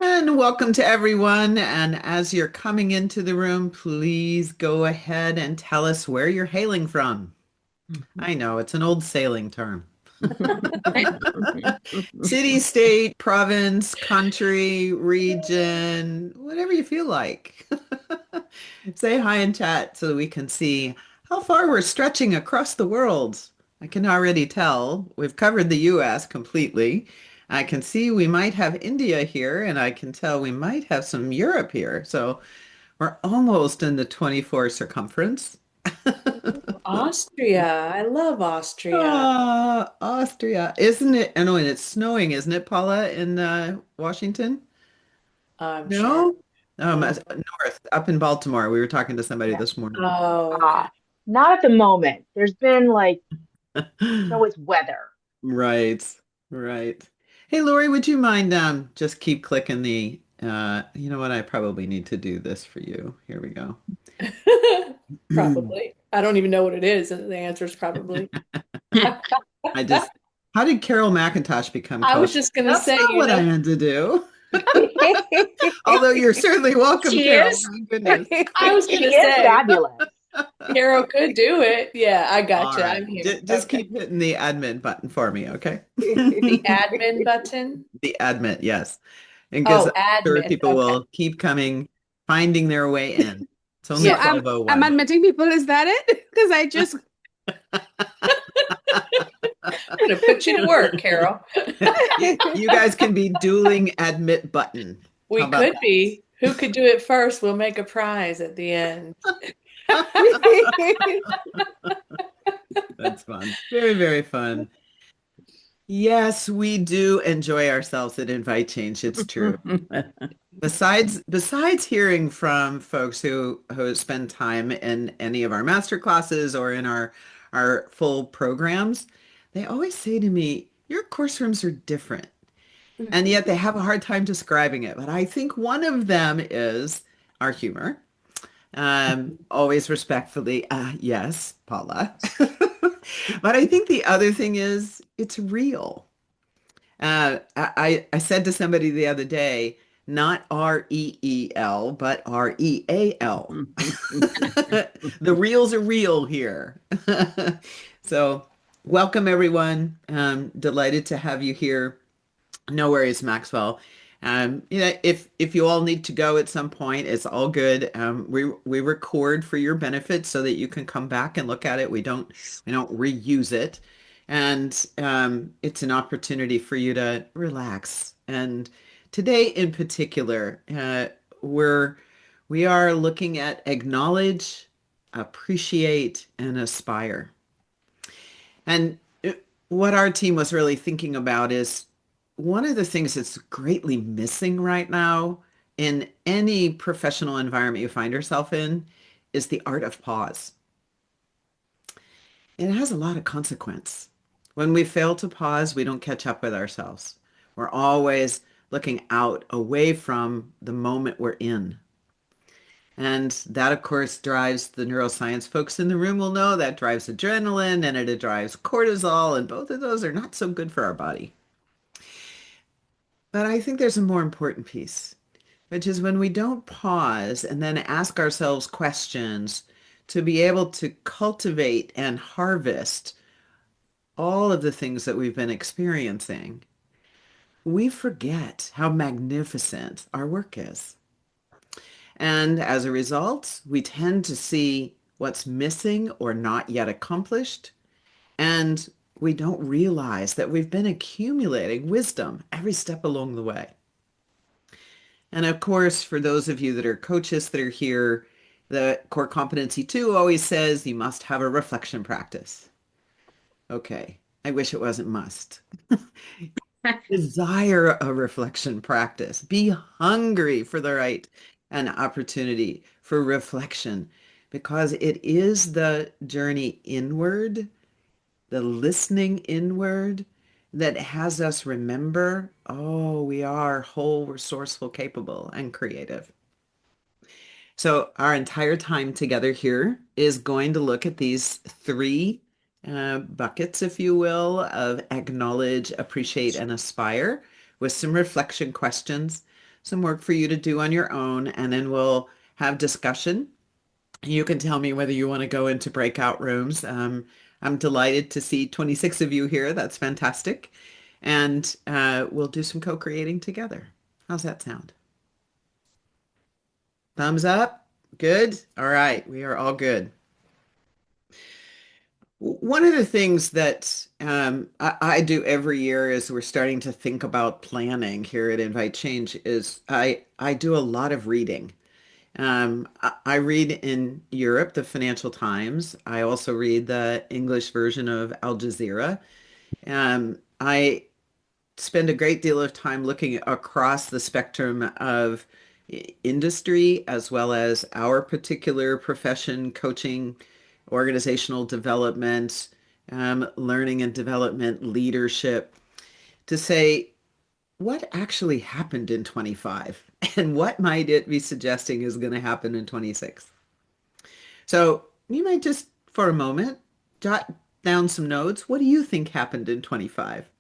And welcome to everyone. And as you're coming into the room, please go ahead and tell us where you're hailing from. I know it's an old sailing term. City, state, province, country, region, whatever you feel like. Say hi in chat so that we can see how far we're stretching across the world. I can already tell we've covered the US completely. I can see we might have India here, and I can tell we might have some Europe here. So we're almost in the 24 circumference. Austria. I love Austria. Ah, Austria. Isn't it? I know, and it's snowing, isn't it, Paula, in Washington? I'm sure. No? North, up in Baltimore. We were talking to somebody Yeah. this morning. Oh, okay. Not at the moment. There's been like, so it's weather. Right, right. Hey, Lori, would you mind just keep clicking the you know what? I probably need to do this for you. Here we go. Probably. I don't even know what it is. And the answer is probably. I just, how did Carol McIntosh become I was coach? just gonna That's say, not what I had to do. Although you're certainly welcome, She Carol. is. My goodness. I was She gonna is say, fabulous. Carol could do it. Yeah, I All gotcha. right. I'm here. Just Okay. keep hitting the admin button for me, okay? The admin button. The admin, yes. And because Oh, I'm sure admin. people Okay. will keep coming, finding their way in. It's only So Yeah. I'm 12:01. admitting people, is that it? Because I just I'm gonna put you to work, Carol. You guys can be dueling admit button. How We about could be. Who could do it first? We'll make a prize at the end. that? That's fun. Very, very fun. Yes, we do enjoy ourselves at Invite Change. It's true. Besides hearing from folks who spend time in any of our master classes or in our full programs, they always say to me, your course rooms are different. And yet they have a hard time describing it. But I think one of them is our humor. Always respectfully, yes, Paula. But I think the other thing is it's real. I said to somebody the other day, not REEL, but REAL. The reels are real here. So welcome everyone. Delighted to have you here. No worries, Maxwell. If you all need to go at some point, it's all good. We record for your benefit so that you can come back and look at it. We don't reuse it, and it's an opportunity for you to relax. And today, in particular, we are looking at acknowledge, appreciate, and aspire. And what our team was really thinking about is one of the things that's greatly missing right now in any professional environment you find yourself in is the art of pause. It has a lot of consequence. When we fail to pause, we don't catch up with ourselves. We're always looking out away from the moment we're in. And that, of course, drives the neuroscience folks in the room will know that drives adrenaline and it drives cortisol, and both of those are not so good for our body. But I think there's a more important piece, which is when we don't pause and then ask ourselves questions to be able to cultivate and harvest all of the things that we've been experiencing, we forget how magnificent our work is. And as a result, we tend to see what's missing or not yet accomplished. And we don't realize that we've been accumulating wisdom every step along the way. And of course, for those of you that are coaches that are here, the core competency two always says you must have a reflection practice. Okay, I wish it wasn't must. Desire a reflection practice. Be hungry for the right and opportunity for reflection because it is the journey inward, the listening inward that has us remember, oh, we are whole, resourceful, capable, and creative. So our entire time together here is going to look at these three buckets, if you will, of acknowledge, appreciate, and aspire with some reflection questions some work for you to do on your own, and then we'll have discussion. You can tell me whether you want to go into breakout rooms. I'm delighted to see 26 of you here. That's fantastic. And we'll do some co-creating together. How's that sound? Thumbs up? Good? All right. We are all good. One of the things that I do every year as we're starting to think about planning here at Invite Change is I do a lot of reading. I read in Europe the Financial Times. I also read the English version of Al Jazeera. I spend a great deal of time looking across the spectrum of industry as well as our particular profession, coaching, organizational development, learning and development, leadership, to say what actually happened in 25 and what might it be suggesting is going to happen in 26. So you might just for a moment jot down some notes. What do you think happened in 25?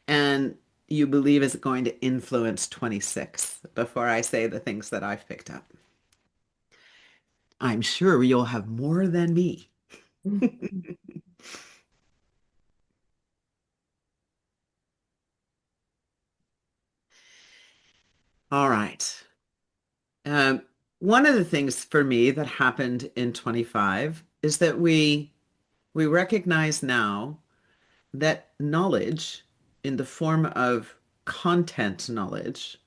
And you believe is going to influence 26 before I say the things that I've picked up. I'm sure you'll have more than me. All right. Um, One of the things for me that happened in 25 is that we recognize now that knowledge in the form of content knowledge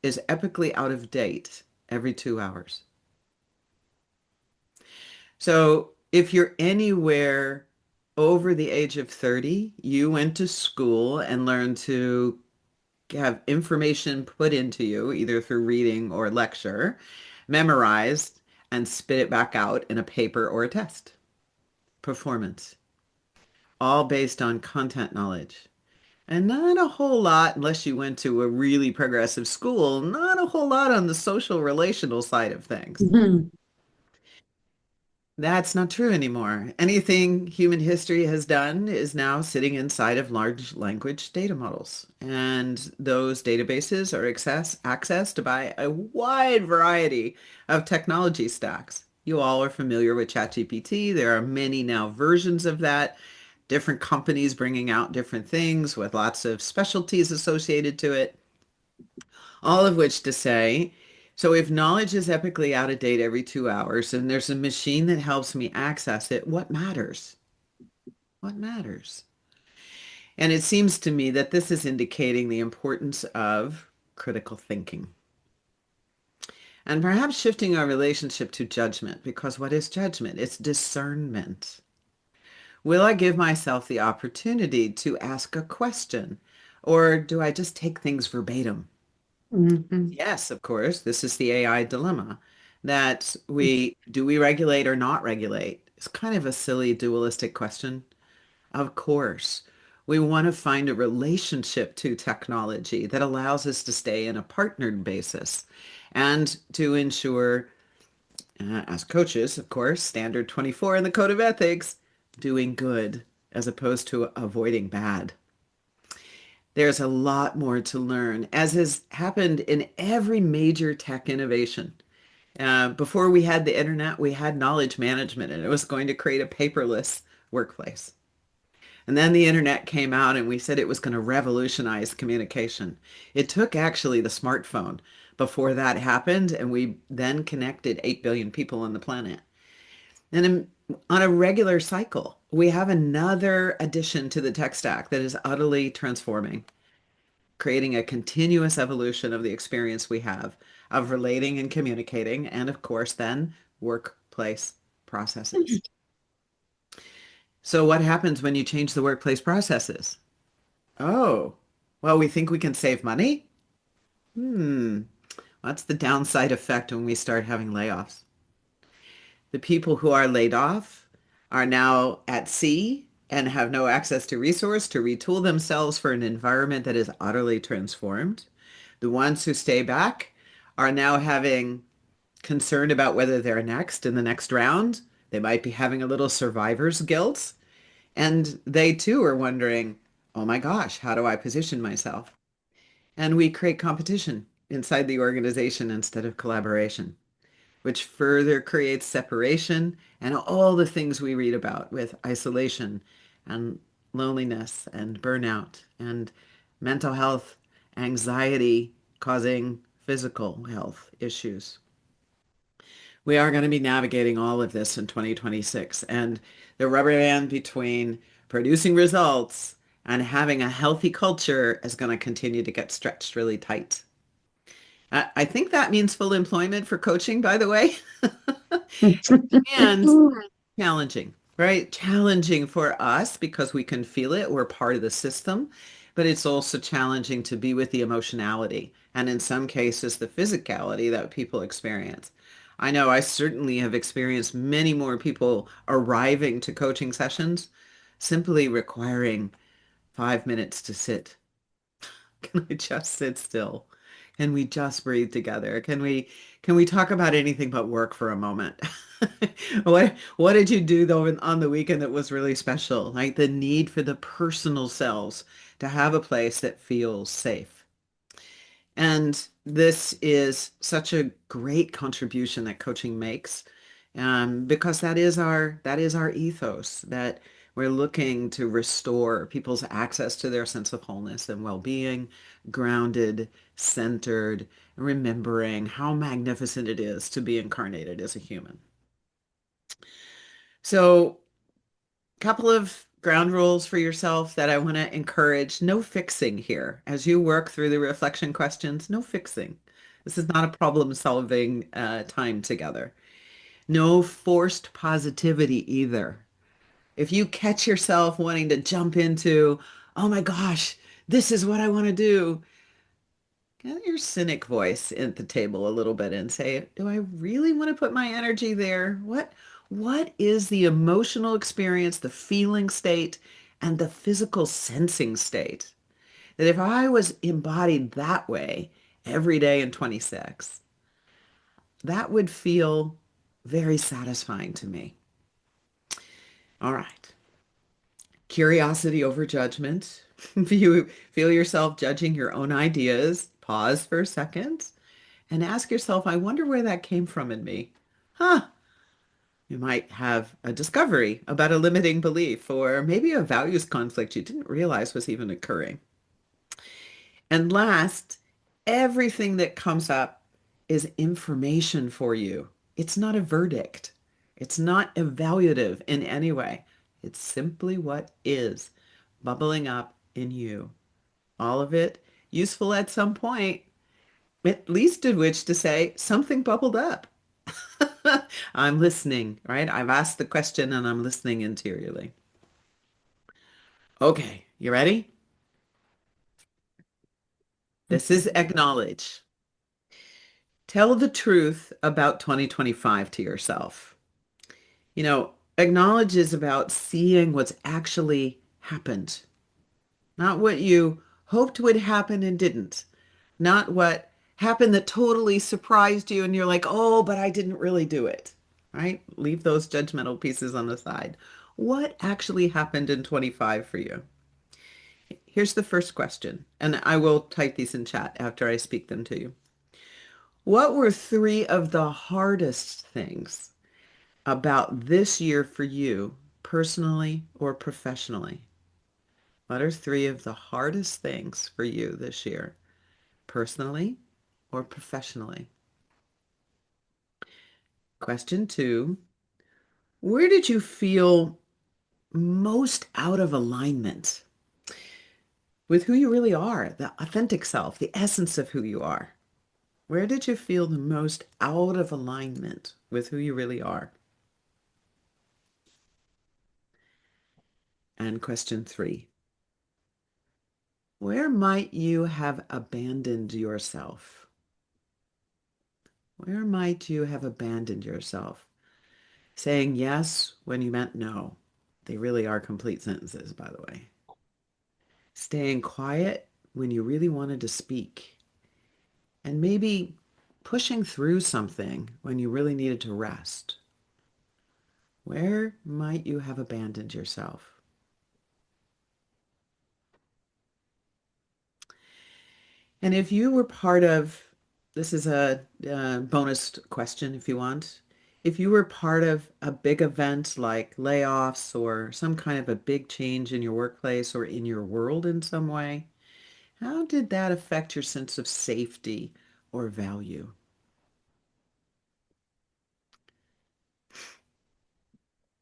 is epically out of date every 2 hours. So if you're anywhere over the age of 30, you went to school and learned to have information put into you, either through reading or lecture, memorized, and spit it back out in a paper or a test. Performance, all based on content knowledge. And not a whole lot, unless you went to a really progressive school, not a whole lot on the social relational side of things. Mhm. That's not true anymore. Anything human history has done is now sitting inside of large language data models. And those databases are accessed by a wide variety of technology stacks. You all are familiar with ChatGPT. There are many now versions of that, different companies bringing out different things with lots of specialties associated to it. All of which to say, so if knowledge is epically out of date every 2 hours and there's a machine that helps me access it, what matters? What matters? And it seems to me that this is indicating the importance of critical thinking and perhaps shifting our relationship to judgment, because what is judgment? It's discernment. Will I give myself the opportunity to ask a question, or do I just take things verbatim? Mhm. Yes, of course. This is the AI dilemma that we regulate or not regulate? It's kind of a silly dualistic question. Of course. We want to find a relationship to technology that allows us to stay in a partnered basis and to ensure, as coaches, of course, standard 24 in the Code of Ethics, doing good as opposed to avoiding bad. There's a lot more to learn, as has happened in every major tech innovation. Before we had the internet, we had knowledge management, and it was going to create a paperless workplace. And then the internet came out, and we said it was going to revolutionize communication. It took actually the smartphone before that happened, and we then connected 8 billion people on the planet. And on a regular cycle, we have another addition to the tech stack that is utterly transforming, creating a continuous evolution of the experience we have of relating and communicating, and of course, then workplace processes. So, what happens when you change the workplace processes? Oh, well, we think we can save money? Hmm, that's the downside effect when we start having layoffs. The people who are laid off are now at sea and have no access to resource to retool themselves for an environment that is utterly transformed. The ones who stay back are now having concern about whether they're next in the next round. They might be having a little survivor's guilt. And they too are wondering, oh my gosh, how do I position myself? And we create competition inside the organization instead of collaboration, which further creates separation and all the things we read about with isolation and loneliness and burnout and mental health, anxiety causing physical health issues. We are going to be navigating all of this in 2026, and the rubber band between producing results and having a healthy culture is going to continue to get stretched really tight. I think that means full employment for coaching, by the way, and challenging, right? Challenging for us because we can feel it. We're part of the system, but it's also challenging to be with the emotionality and in some cases the physicality that people experience. I know I certainly have experienced many more people arriving to coaching sessions simply requiring 5 minutes to sit. Can I just sit still? Can we just breathe together? Can we talk about anything but work for a moment? What did you do though on the weekend that was really special? Like the need for the personal selves to have a place that feels safe. And this is such a great contribution that coaching makes, because that is our ethos, that we're looking to restore people's access to their sense of wholeness and well-being, grounded, centered, remembering how magnificent it is to be incarnated as a human. So couple of ground rules for yourself that I want to encourage. No fixing here. As you work through the reflection questions, no fixing. This is not a problem solving time together. No forced positivity either. If you catch yourself wanting to jump into, oh my gosh, this is what I want to do, get your cynic voice at the table a little bit and say, do I really want to put my energy there? What is the emotional experience, the feeling state, and the physical sensing state? That if I was embodied that way every day in 26, that would feel very satisfying to me. All right. Curiosity over judgment. If you feel yourself judging your own ideas, pause for a second and ask yourself, I wonder where that came from in me. Huh. You might have a discovery about a limiting belief or maybe a values conflict you didn't realize was even occurring. And last, everything that comes up is information for you. It's not a verdict. It's not evaluative in any way. It's simply what is bubbling up in you. All of it useful at some point, at least in which to say something bubbled up. I'm listening, right? I've asked the question and I'm listening interiorly. Okay, you ready? This is acknowledge. Tell the truth about 2025 to yourself. Acknowledge is about seeing what's actually happened, not what you hoped would happen and didn't, not what happened that totally surprised you and you're like, oh, but I didn't really do it, right? Leave those judgmental pieces on the side. What actually happened in 25 for you? Here's the first question, and I will type these in chat after I speak them to you. What were three of the hardest things about this year for you, personally or professionally? What are three of the hardest things for you this year, personally or professionally? Question two, where did you feel most out of alignment with who you really are, the authentic self, the essence of who you are? Where did you feel the most out of alignment with who you really are? And question three, where might you have abandoned yourself? Where might you have abandoned yourself? Saying yes when you meant no. They really are complete sentences, by the way. Staying quiet when you really wanted to speak. And maybe pushing through something when you really needed to rest. Where might you have abandoned yourself? And if you were part of this is a bonus question if you want. If you were part of a big event like layoffs or some kind of a big change in your workplace or in your world in some way, how did that affect your sense of safety or value?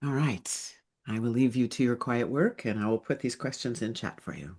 All right. I will leave you to your quiet work and I will put these questions in chat for you.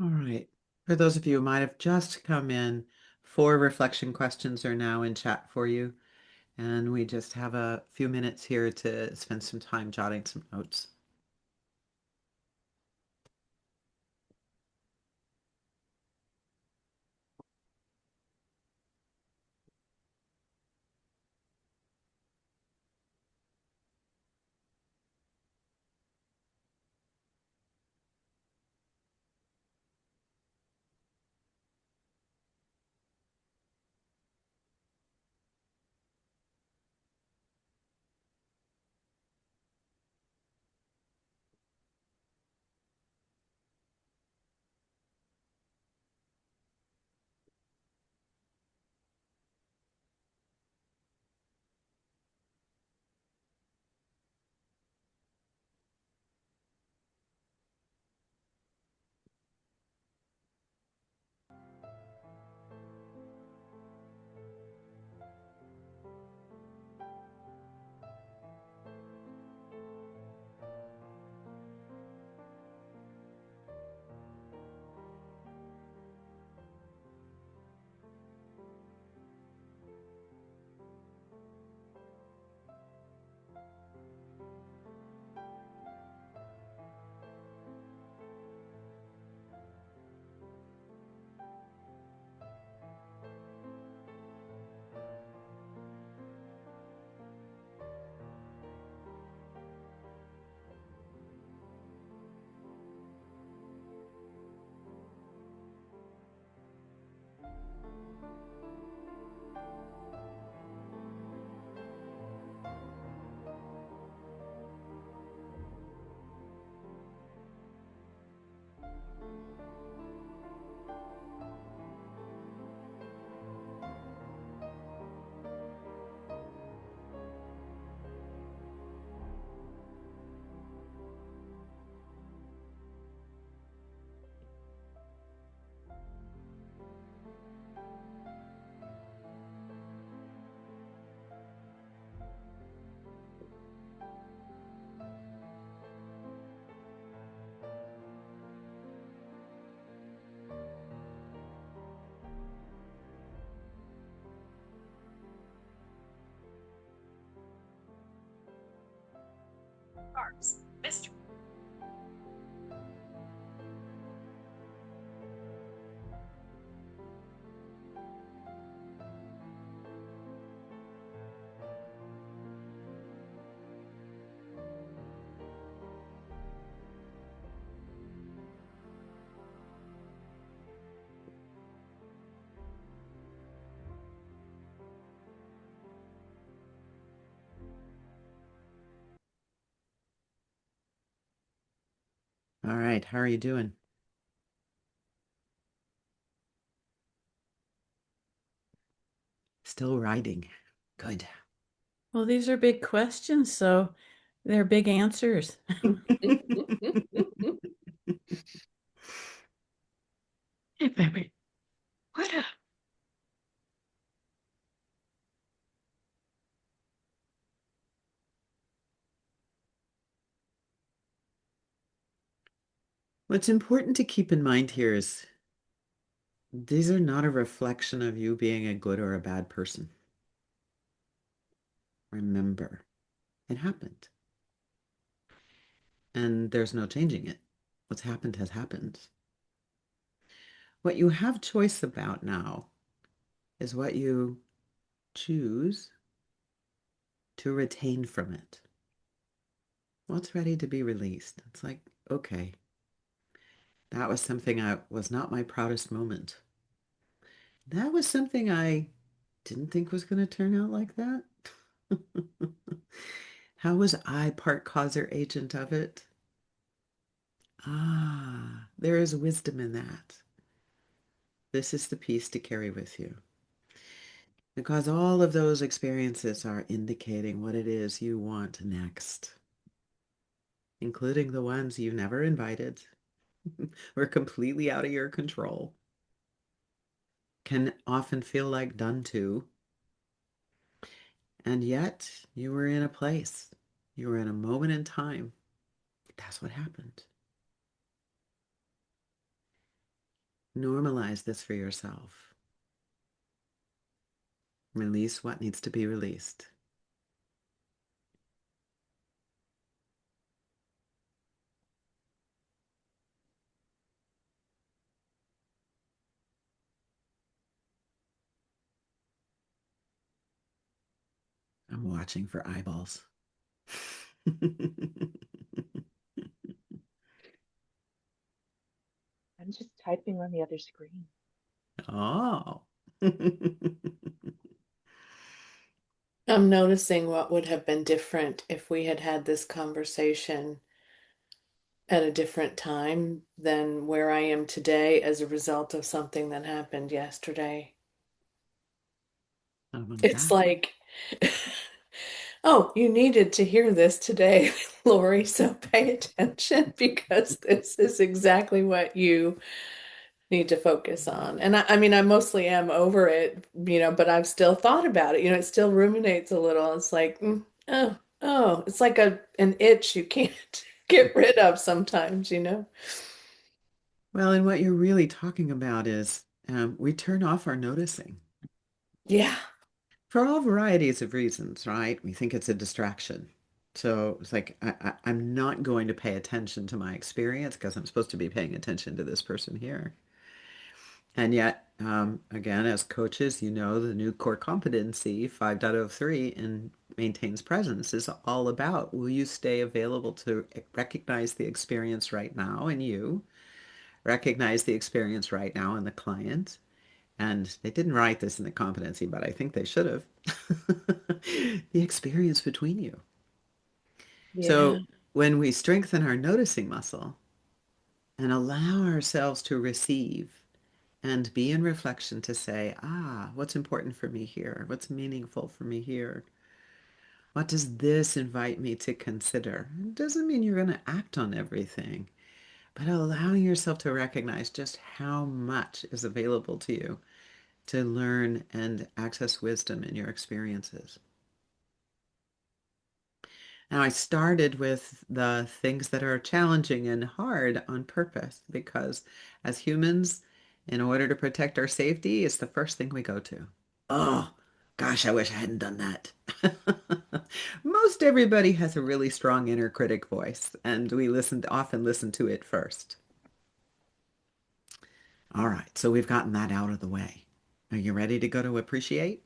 All right. For those of you who might have just come in, 4 reflection questions are now in chat for you. And we just have a few minutes here to spend some time jotting some notes. All right. How are you doing? Still writing. Good. Well, these are big questions, so they're big answers. Hey, baby. What? What's important to keep in mind here is these are not a reflection of you being a good or a bad person. Remember, it happened. And there's no changing it. What's happened has happened. What you have choice about now is what you choose to retain from it. What's ready to be released? It's like, okay, that was something I was not my proudest moment. That was something I didn't think was going to turn out like that. How was I part cause or agent of it? Ah, there is wisdom in that. This is the piece to carry with you. Because all of those experiences are indicating what it is you want next, including the ones you never invited, were completely out of your control, can often feel like done to, and yet you were in a place, you were in a moment in time. That's what happened. Normalize this for yourself. Release what needs to be released. I'm watching for eyeballs. I'm just typing on the other screen. Oh. I'm noticing what would have been different if we had had this conversation at a different time than where I am today as a result of something that happened yesterday. How about It's that? like, oh, you needed to hear this today, Lori, so pay attention because this is exactly what you need to focus on. And I mean, I mostly am over it, but I've still thought about it. It still ruminates a little. It's like, oh, it's like an itch you can't get rid of sometimes. Well, and what you're really talking about is we turn off our noticing Yeah. for all varieties of reasons, right? We think it's a distraction. So it's like, I'm not going to pay attention to my experience because I'm supposed to be paying attention to this person here. And yet, again, as coaches, the new core competency 5.03 in maintains presence is all about, will you stay available to recognize the experience right now in you, recognize the experience right now in the client? And they didn't write this in the competency, but I think they should have. The experience between you. Yeah. So when we strengthen our noticing muscle and allow ourselves to receive and be in reflection to say, what's important for me here? What's meaningful for me here? What does this invite me to consider? It doesn't mean you're going to act on everything, but allowing yourself to recognize just how much is available to you to learn and access wisdom in your experiences. Now, I started with the things that are challenging and hard on purpose because as humans, in order to protect our safety, it's the first thing we go to. Oh, gosh, I wish I hadn't done that. Most everybody has a really strong inner critic voice, and we often listen to it first. All right, so we've gotten that out of the way. Are you ready to go to appreciate?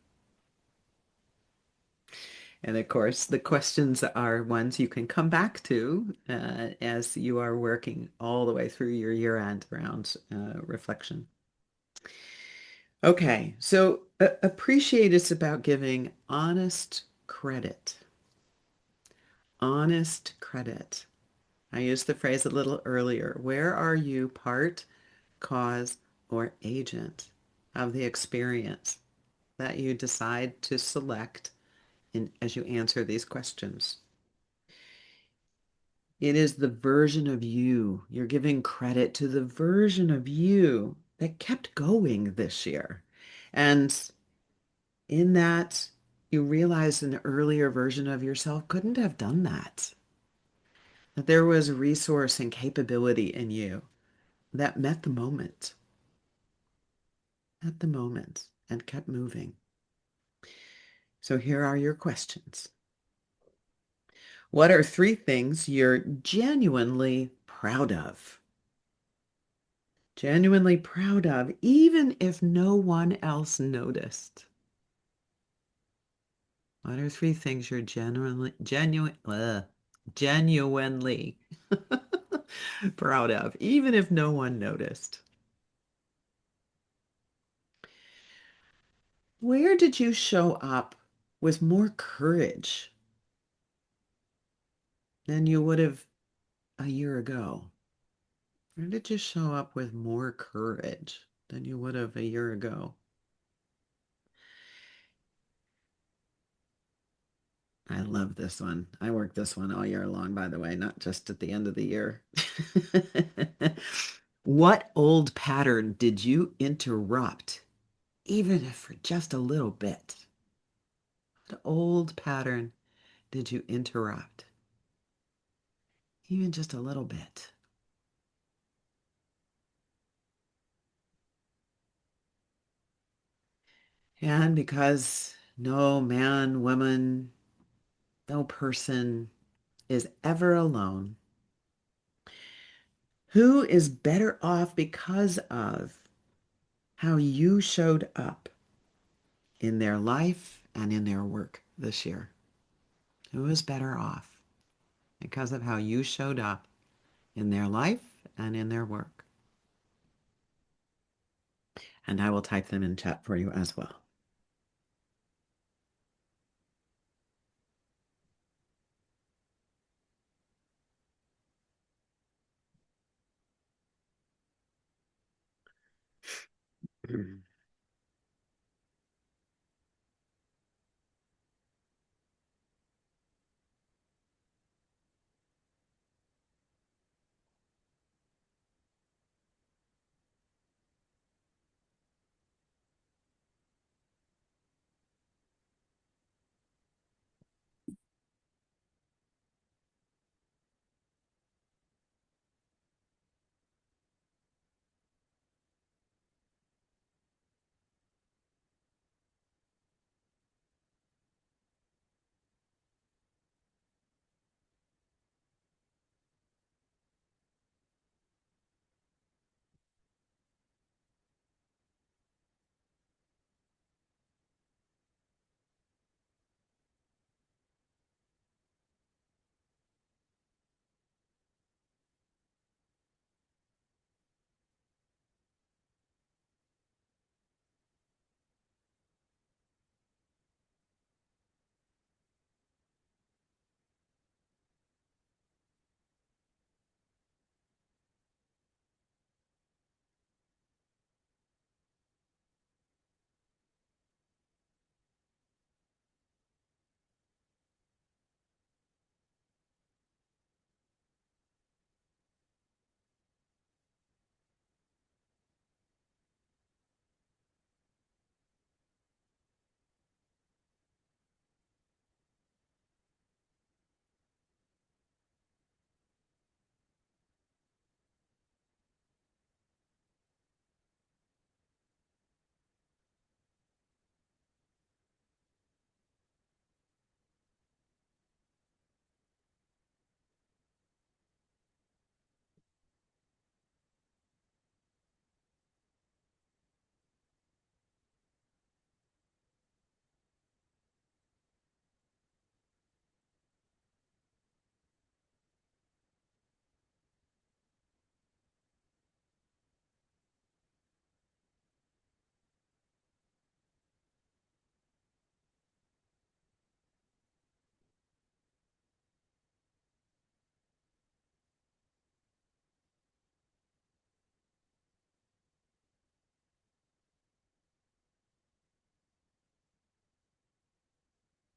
And of course, the questions are ones you can come back to as you are working all the way through your year-end round reflection. Okay, so appreciate is about giving honest credit. Honest credit. I used the phrase a little earlier. Where are you part, cause, or agent of the experience that you decide to select as you answer these questions? It is the version of you. You're giving credit to the version of you that kept going this year. And in that, you realize an earlier version of yourself couldn't have done that. That there was resource and capability in you that met the moment, and kept moving. So here are your questions. What are three things you're genuinely proud of? Genuinely proud of, even if no one else noticed. What are three things you're genuinely proud of, even if no one noticed? Where did you show up with more courage than you would have a year ago? Where did you show up with more courage than you would have a year ago? I love this one. I work this one all year long, by the way, not just at the end of the year. What old pattern did you interrupt, even if for just a little bit? What old pattern did you interrupt, even just a little bit? And because no man, woman, no person is ever alone, who is better off because of how you showed up in their life and in their work this year? Who is better off because of how you showed up in their life and in their work? And I will type them in chat for you as well.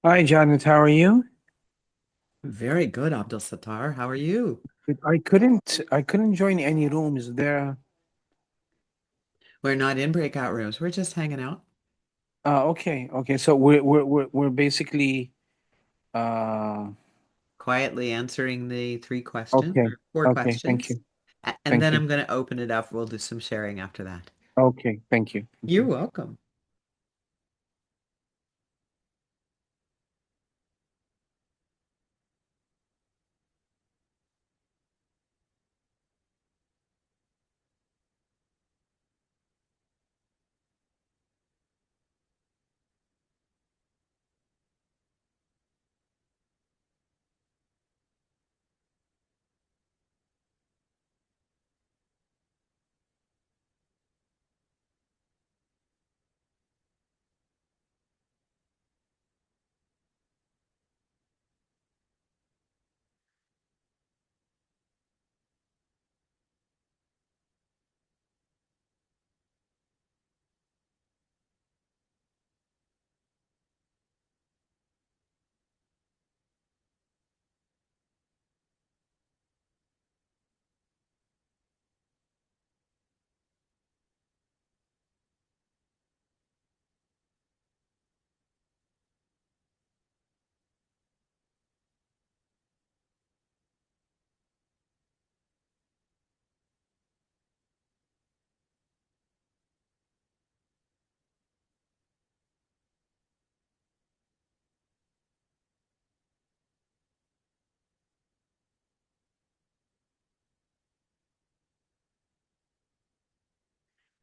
Hi, Janet. How are you? Very good, Abdul Sattar. How are you? I couldn't join any rooms there. We're not in breakout rooms. We're just hanging out, Okay, okay. So we're basically uh quietly answering the three questions okay, or four okay. Thank questions. you, And thank then you. I'm going to open it up. We'll do some sharing after that. Okay, thank You're you. welcome.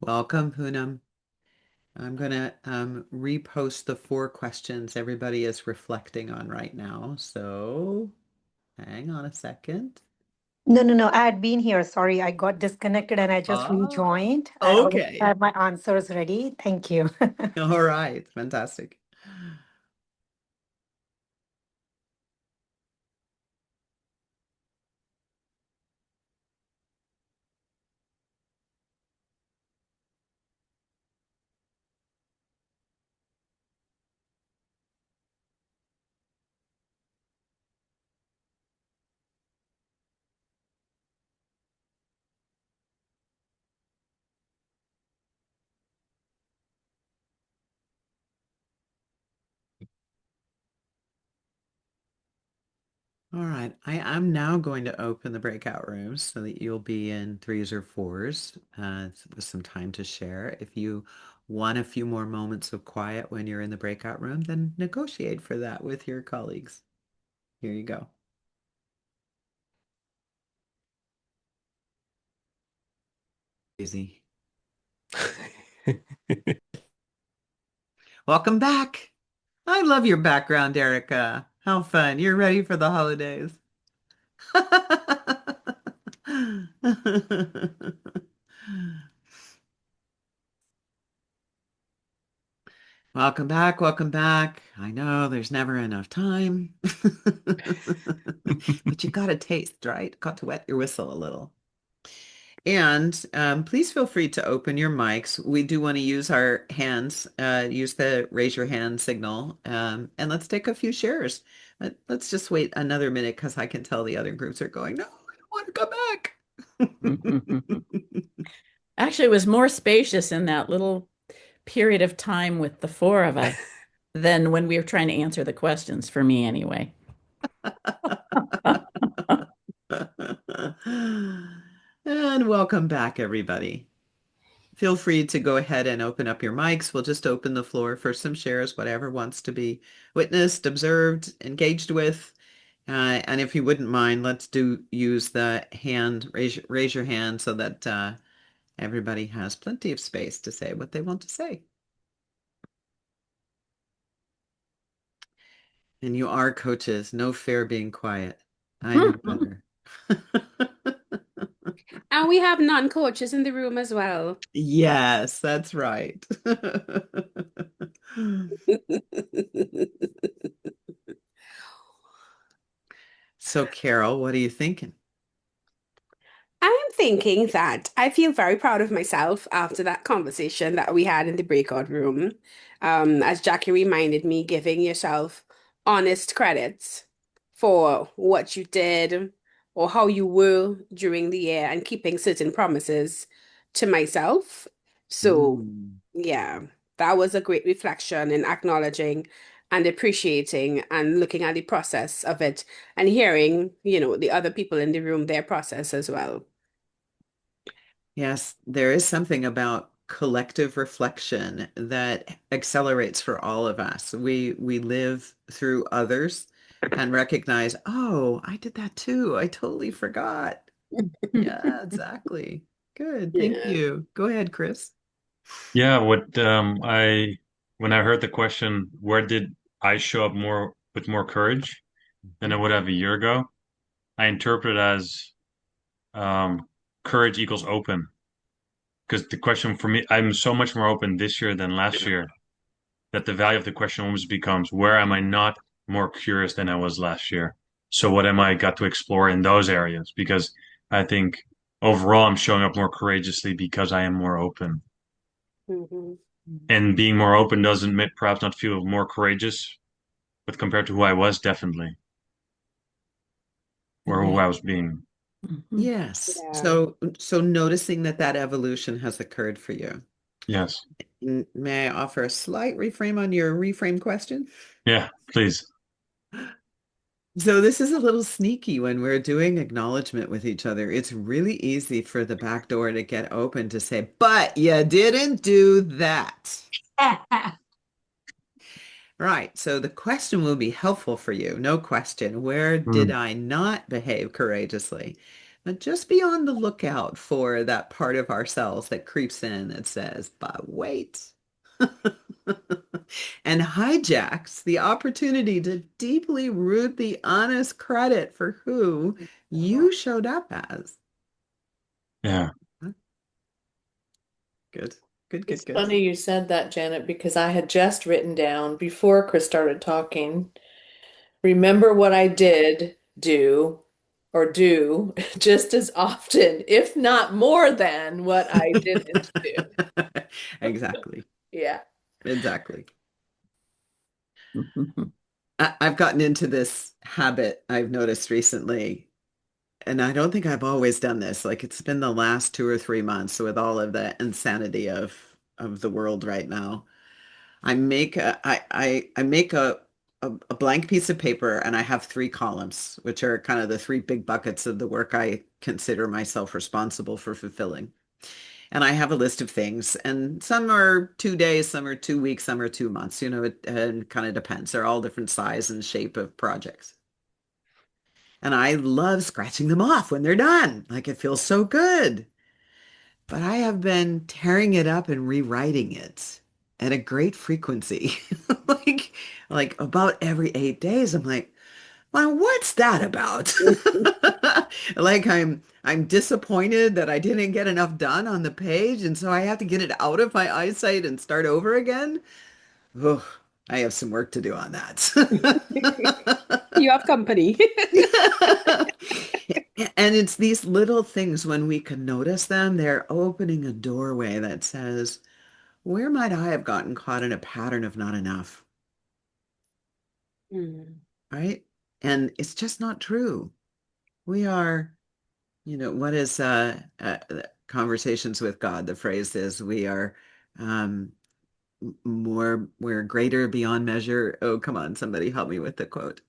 Welcome, Poonam. I'm going to repost the four questions everybody is reflecting on right now. So hang on a second. No, no, no. I had been here. Sorry, I got disconnected and I just Ah, rejoined. I already okay. have my answers ready. Thank you. All right. Fantastic. All right. I'm now going to open the breakout rooms so that you'll be in threes or fours with some time to share. If you want a few more moments of quiet when you're in the breakout room, then negotiate for that with your colleagues. Here you go. Easy. Welcome back. I love your background, Erica. How fun. You're ready for the holidays. Welcome back, welcome back. I know there's never enough time, but you got a taste, right? Got to wet your whistle a little. And please feel free to open your mics. We do want to use our hands, use the raise your hand signal, and let's take a few shares. Let's just wait another minute because I can tell the other groups are going, no, I don't want to come back. Actually, it was more spacious in that little period of time with the four of us than when we were trying to answer the questions, for me anyway. And welcome back, everybody. Feel free to go ahead and open up your mics. We'll just open the floor for some shares, whatever wants to be witnessed, observed, engaged with. And if you wouldn't mind, let's use the hand, raise your hand so that everybody has plenty of space to say what they want to say. And you are coaches, no fair being quiet. I know better. And we have non-coaches in the room as well. Yes, that's right. So, Carol, what are you thinking? I am thinking that I feel very proud of myself after that conversation that we had in the breakout room. As Jackie reminded me, giving yourself honest credit for what you did or how you were during the year and keeping certain promises to myself. So, Mm. yeah, that was a great reflection in acknowledging and appreciating and looking at the process of it and hearing, the other people in the room, their process as well. Yes, there is something about collective reflection that accelerates for all of us. We live through others and recognize, oh, I did that too. I totally forgot. Yeah, exactly. Good. Thank Yeah. you. Go ahead, Chris. Yeah, when I heard the question, where did I show up more with more courage than I would have a year ago? I interpret it as courage equals open. Because the question for me, I'm so much more open this year than last year that the value of the question almost becomes, where am I not more curious than I was last year? So what am I got to explore in those areas? Because I think overall I'm showing up more courageously because I am more open. Mhm. And being more open doesn't perhaps not feel more courageous, but compared to who I was, definitely, or who I was being. Mhm. Yes. Yeah. So noticing that evolution has occurred for you. Yes. May I offer a slight reframe on your reframe question? Yeah, please. So this is a little sneaky when we're doing acknowledgement with each other. It's really easy for the back door to get open to say, but you didn't do that. Right. So the question will be helpful for you. No question. Where did Mm. I not behave courageously? But just be on the lookout for that part of ourselves that creeps in that says, but wait. And hijacks the opportunity to deeply root the honest credit for who you showed up as. Yeah. Good, good, It's good, good. funny you said that, Janet, because I had just written down before Chris started talking, remember what I did do or do just as often, if not more than what I didn't do. Exactly, Yeah. exactly. Mhm. I've gotten into this habit I've noticed recently, and I don't think I've always done this. Like it's been the last 2 or 3 months with all of the insanity of the world right now. I make a blank piece of paper and I have 3 columns, which are kind of the 3 big buckets of the work I consider myself responsible for fulfilling. And I have a list of things, and some are 2 days, some are 2 weeks, some are 2 months. It kind of depends. They're all different size and shape of projects. And I love scratching them off when they're done. Like it feels so good. But I have been tearing it up and rewriting it at a great frequency. Like like about every 8 days. I'm like, well, what's that about? Like I'm disappointed that I didn't get enough done on the page, and so I have to get it out of my eyesight and start over again. Ugh, I have some work to do on that. You have company. And it's these little things when we can notice them, they're opening a doorway that says, where might I have gotten caught in a pattern of not enough? Mm. Right? And it's just not true. We are, what is conversations with God? The phrase is we are um, we're greater beyond measure. Oh, come on, somebody help me with the quote.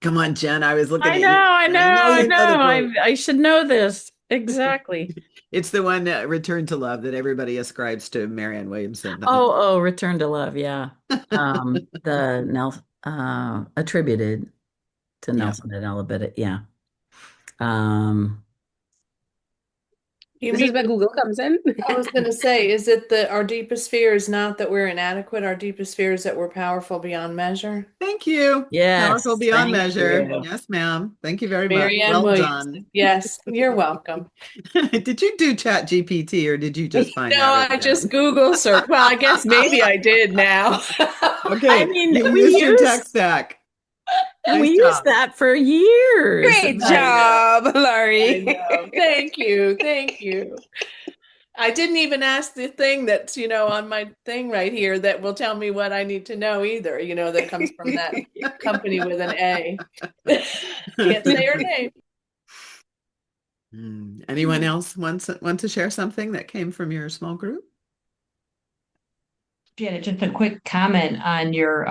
Come on, Jen, I was looking I at know, you, I and know, I know I you know the know. quote. I should know this. Exactly. It's the one, Return to Love, that everybody ascribes to Marianne Williamson. Oh, Return to Love, yeah. The Nelson attributed to Yeah. Nelson and Elibet, yeah. Um, You This is mean, where Google comes in. I was going to say, is it that our deepest fear is not that we're inadequate? Our deepest fear is that we're powerful beyond measure? Thank you. Powerful yes, beyond thank measure. you. Yes, ma'am. Thank you very much. Marianne Well Williamson. done. Yes, you're welcome. Did you do Chat GPT or did you just find No, that I written just down? Google search. Well, I guess maybe I did now. I Okay, mean, you used your tech stack. we Nice used job. that for years. Great I know. job, I Laurie. know. Thank you. Thank you. I didn't even ask the thing that's, on my thing right here that will tell me what I need to know either, that comes from that company with an A. Can't say her name. Anyone else want to share something that came from your small group? Janet, just a quick comment on your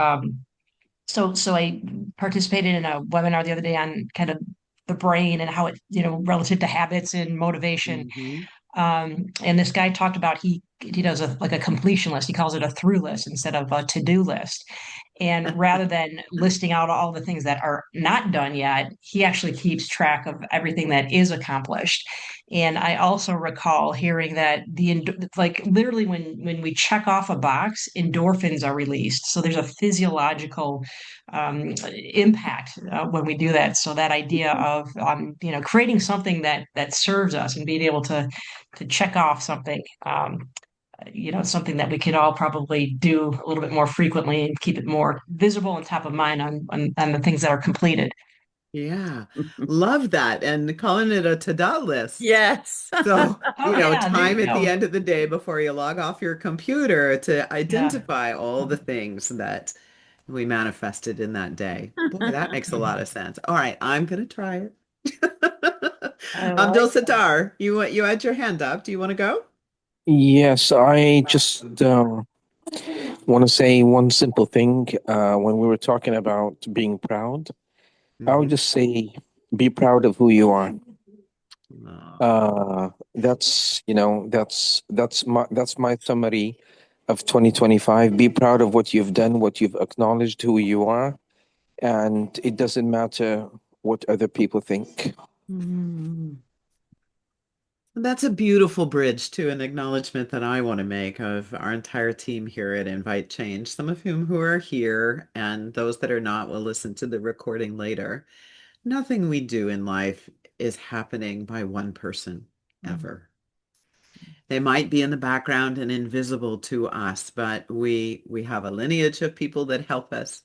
so I participated in a webinar the other day on kind of the brain and how it, relative to habits and motivation. Mhm. And this guy talked about he does like a completion list. He calls it a through list instead of a to-do list. And rather than listing out all the things that are not done yet, he actually keeps track of everything that is accomplished. And I also recall hearing that like literally when we check off a box, endorphins are released. So there's a physiological impact when we do that. So that idea of creating something that serves us and being able to check off something. Something that we could all probably do a little bit more frequently and keep it more visible and top of mind on the things that are completed. Yeah, love that. And calling it a to-do list. Yes. So, Oh yeah, there time you at the go. end of the day before you log off your computer to Yeah. identify all the things that we manifested in that day. Boy, that makes a lot of sense. All right, I'm gonna try it. I Abdul like that. Sattar, you had your hand up. Do you want to go? Yes, I just want to say one simple thing. When we were talking about being proud, I would Mhm. just say be proud of who you are. Oh, That's my summary of 2025. Be proud of what you've done, what you've acknowledged, who you are, and it doesn't matter what other people think. Mm. that's a beautiful bridge to an acknowledgement that I want to make of our entire team here at Invite Change, some of who are here, and those that are not will listen to the recording later. Nothing we do in life is happening by one person ever. They might be in the background and invisible to us, but we have a lineage of people that help us.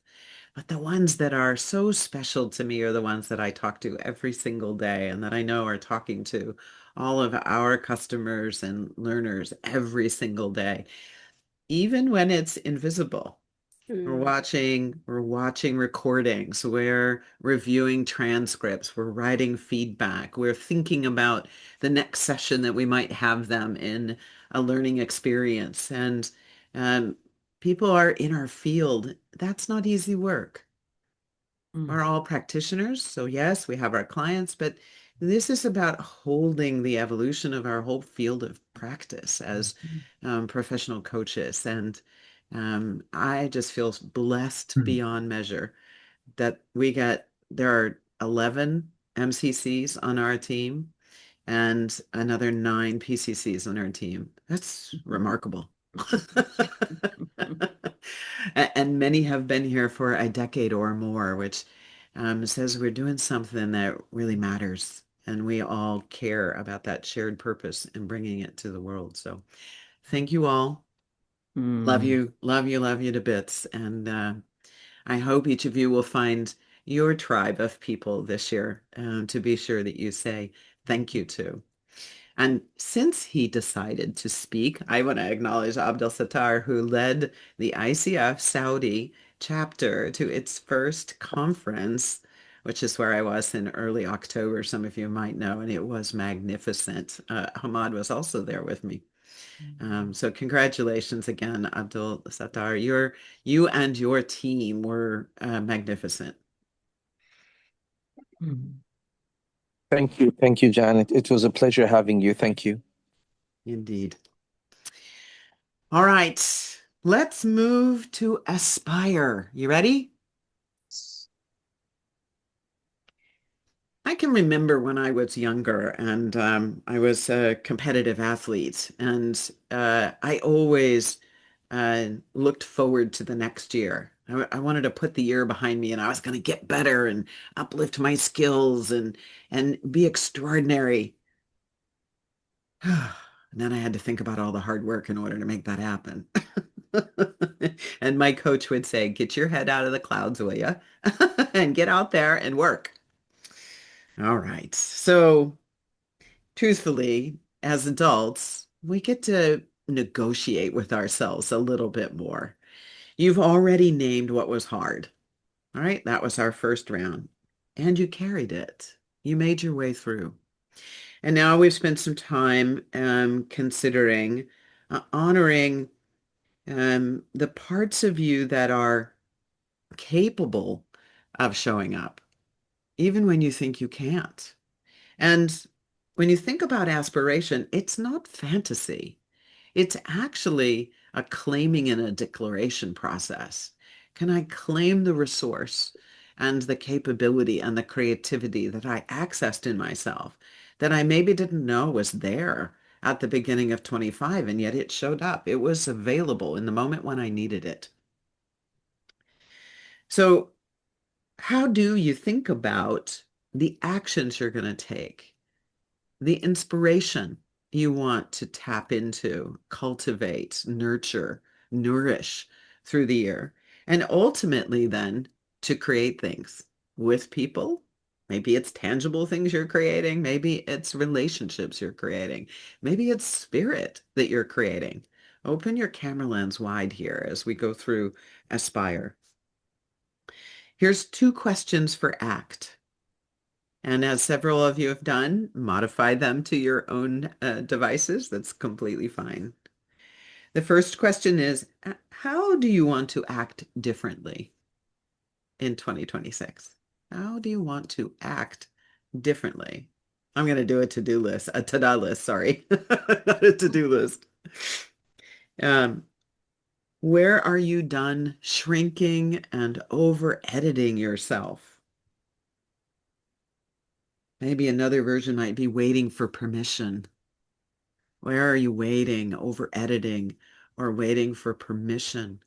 But the ones that are so special to me are the ones that I talk to every single day and that I know are talking to all of our customers and learners every single day, even when it's invisible. Mm. We're watching recordings, we're reviewing transcripts, we're writing feedback, we're thinking about the next session that we might have them in a learning experience. And um, people are in our field. That's not easy work. Mm. We're all practitioners, so yes, we have our clients, but this is about holding the evolution of our whole field of practice as professional coaches. And I just feel blessed Hmm. beyond measure that there are 11 MCCs on our team and another 9 PCCs on our team. That's remarkable. And many have been here for a decade or more, which says we're doing something that really matters. And we all care about that shared purpose and bringing it to the world. So thank you all. Love Mm. you, love you, love you to bits. And I hope each of you will find your tribe of people this year to be sure that you say thank you to. And since he decided to speak, I want to acknowledge Abdel Sattar, who led the ICF Saudi chapter to its first conference, which is where I was in early October, some of you might know, and it was magnificent. Hamad was also there with me. So congratulations again, Abdul Sattar. You and your team were magnificent. Mm. Thank you, Janet. It was a pleasure having you. Thank you. Indeed. All right, let's move to Aspire. You ready? I can remember when I was younger and I was a competitive athlete, and I always looked forward to the next year. I wanted to put the year behind me, and I was going to get better and uplift my skills and be extraordinary. And then I had to think about all the hard work in order to make that happen. And my coach would say, "Get your head out of the clouds, will you? And get out there and work." All right. So, truthfully, as adults, we get to negotiate with ourselves a little bit more. You've already named what was hard. All right, that was our first round. And you carried it. You made your way through. And now we've spent some time considering honoring the parts of you that are capable of showing up, even when you think you can't. And when you think about aspiration, it's not fantasy. It's actually a claiming and a declaration process. Can I claim the resource and the capability and the creativity that I accessed in myself that I maybe didn't know was there at the beginning of 25, and yet it showed up. It was available in the moment when I needed it. So, how do you think about the actions you're going to take, the inspiration you want to tap into, cultivate, nurture, nourish through the year, and ultimately then to create things with people? Maybe it's tangible things you're creating. Maybe it's relationships you're creating. Maybe it's spirit that you're creating. Open your camera lens wide here as we go through Aspire. Here's 2 questions for ACT. And as several of you have done, modify them to your own devices. That's completely fine. The first question is, how do you want to act differently in 2026? How do you want to act differently? I'm going to do a to-do list, a to-do list, sorry, not a to-do list. Where are you done shrinking and over-editing yourself? Maybe another version might be waiting for permission. Where are you waiting, over editing, or waiting for permission?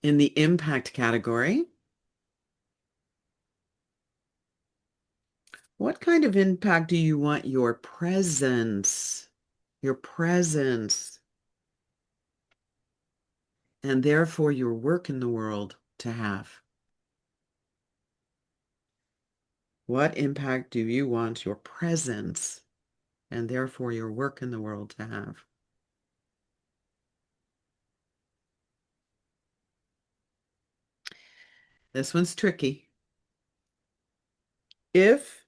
In the impact category, what kind of impact do you want your presence, and therefore your work in the world to have? What impact do you want your presence and therefore your work in the world to have? This one's tricky. If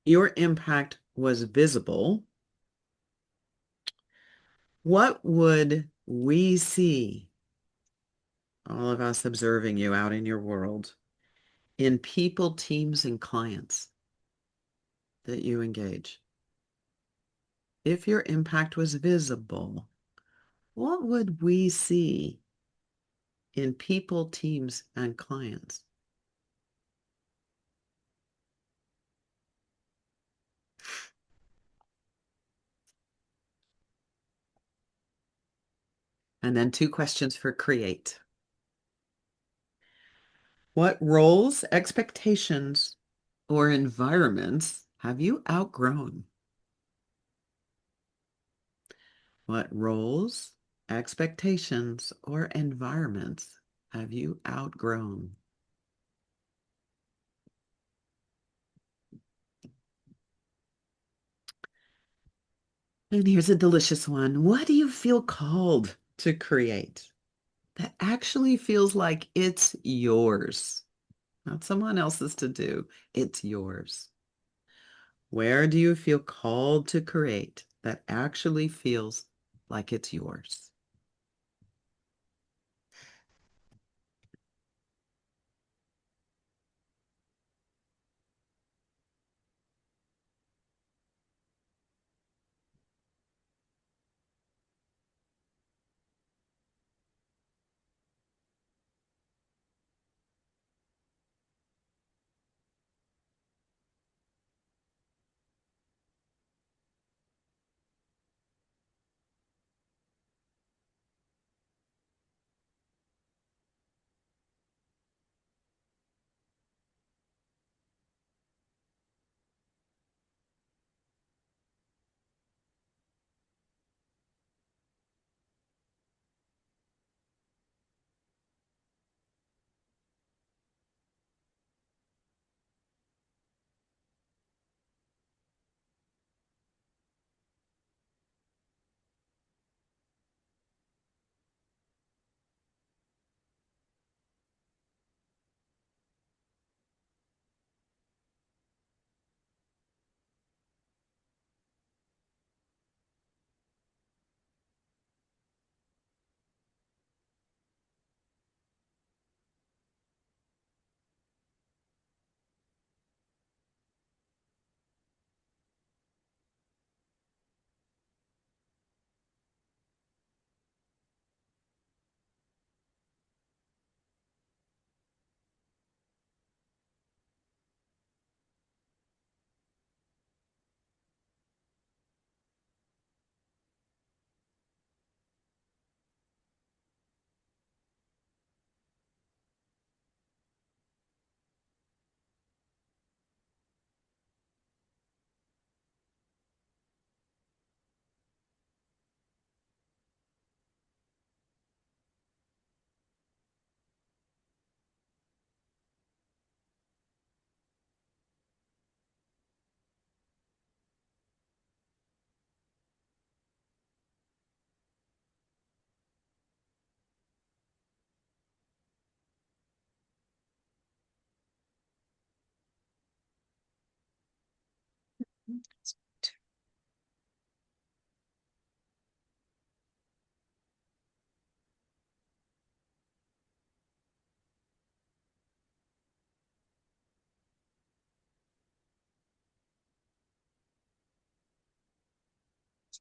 your impact was visible, what would we see, all of us observing you out in your world, in people, teams, and clients that you engage? If your impact was visible, what would we see in people, teams, and clients? And then 2 questions for create. What roles, expectations, or environments have you outgrown? What roles, expectations, or environments have you outgrown? And here's a delicious one. What do you feel called to create that actually feels like it's yours? Not someone else's to do. It's yours. Where do you feel called to create that actually feels like it's yours?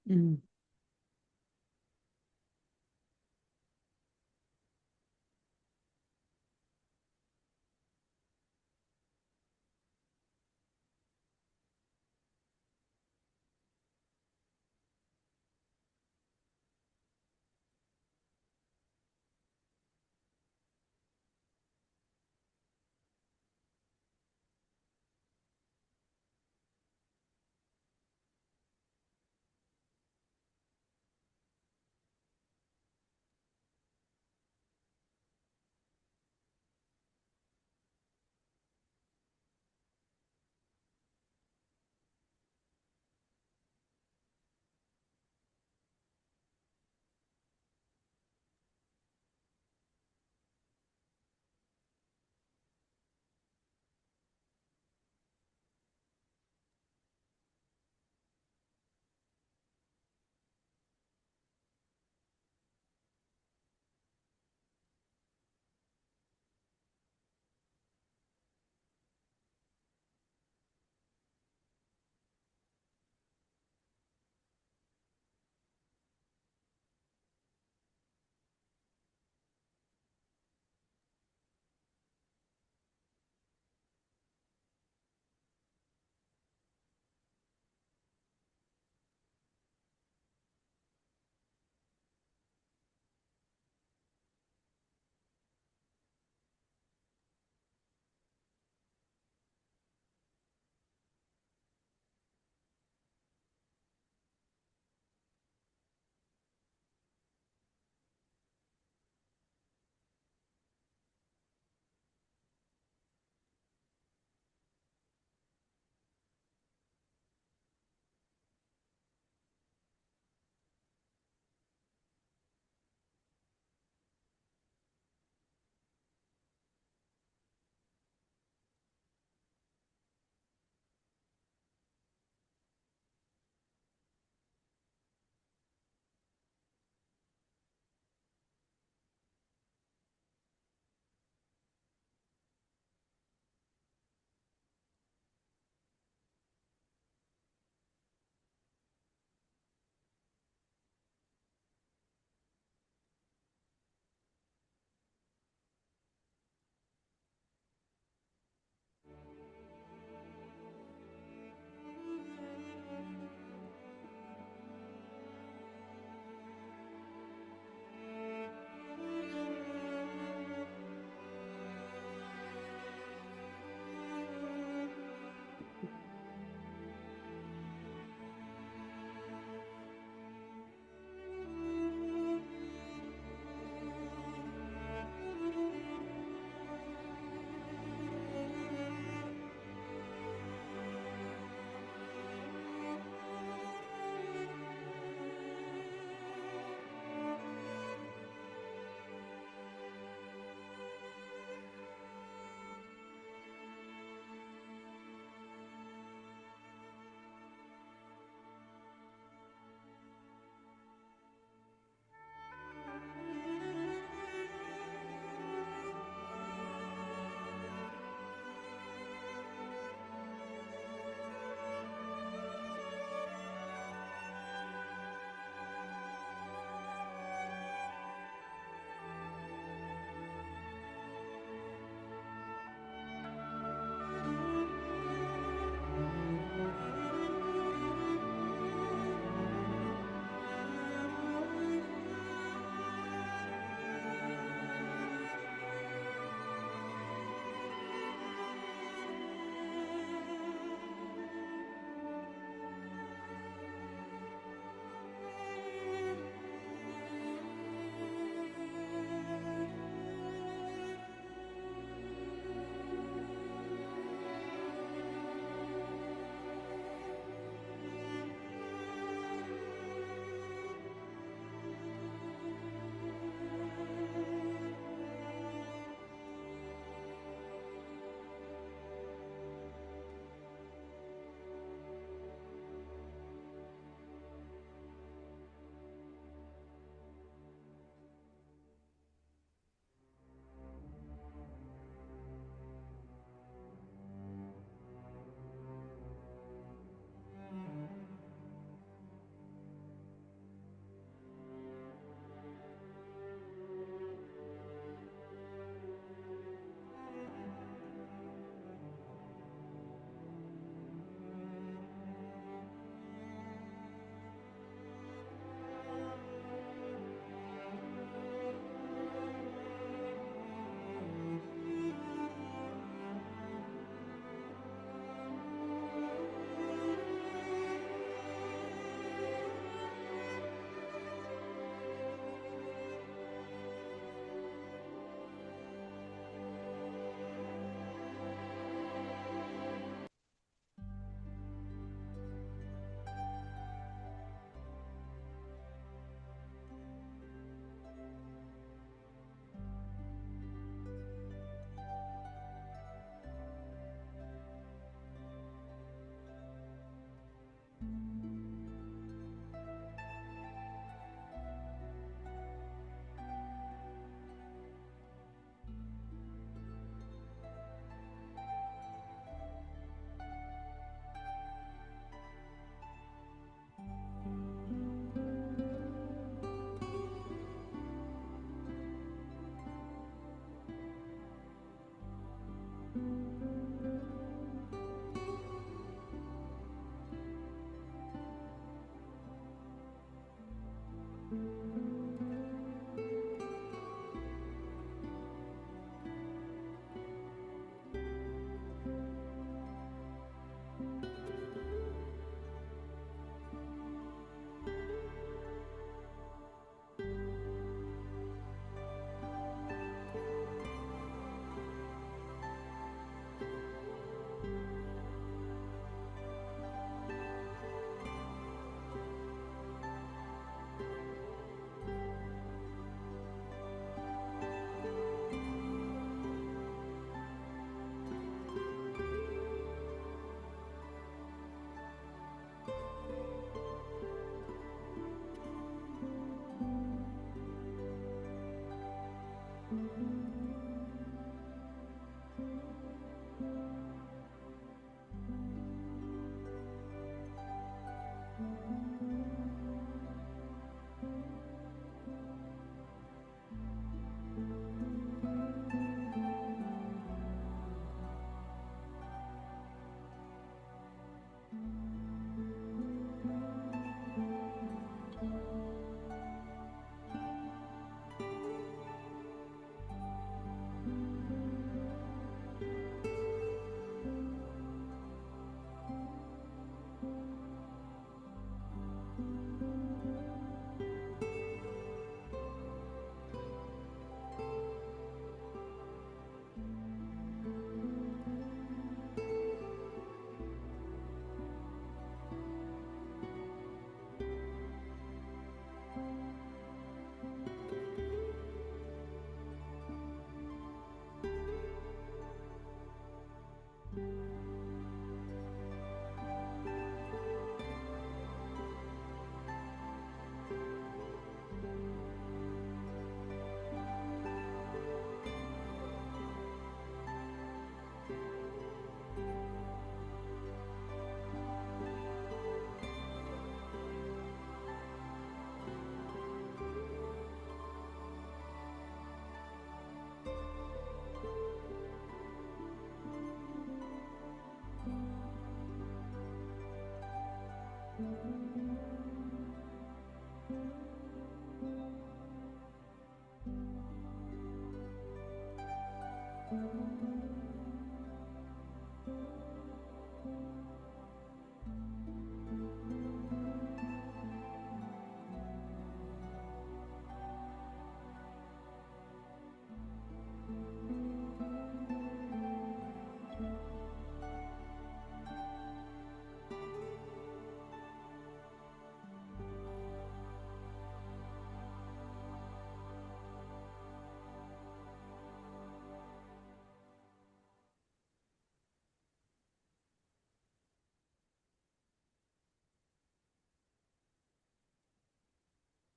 Mm.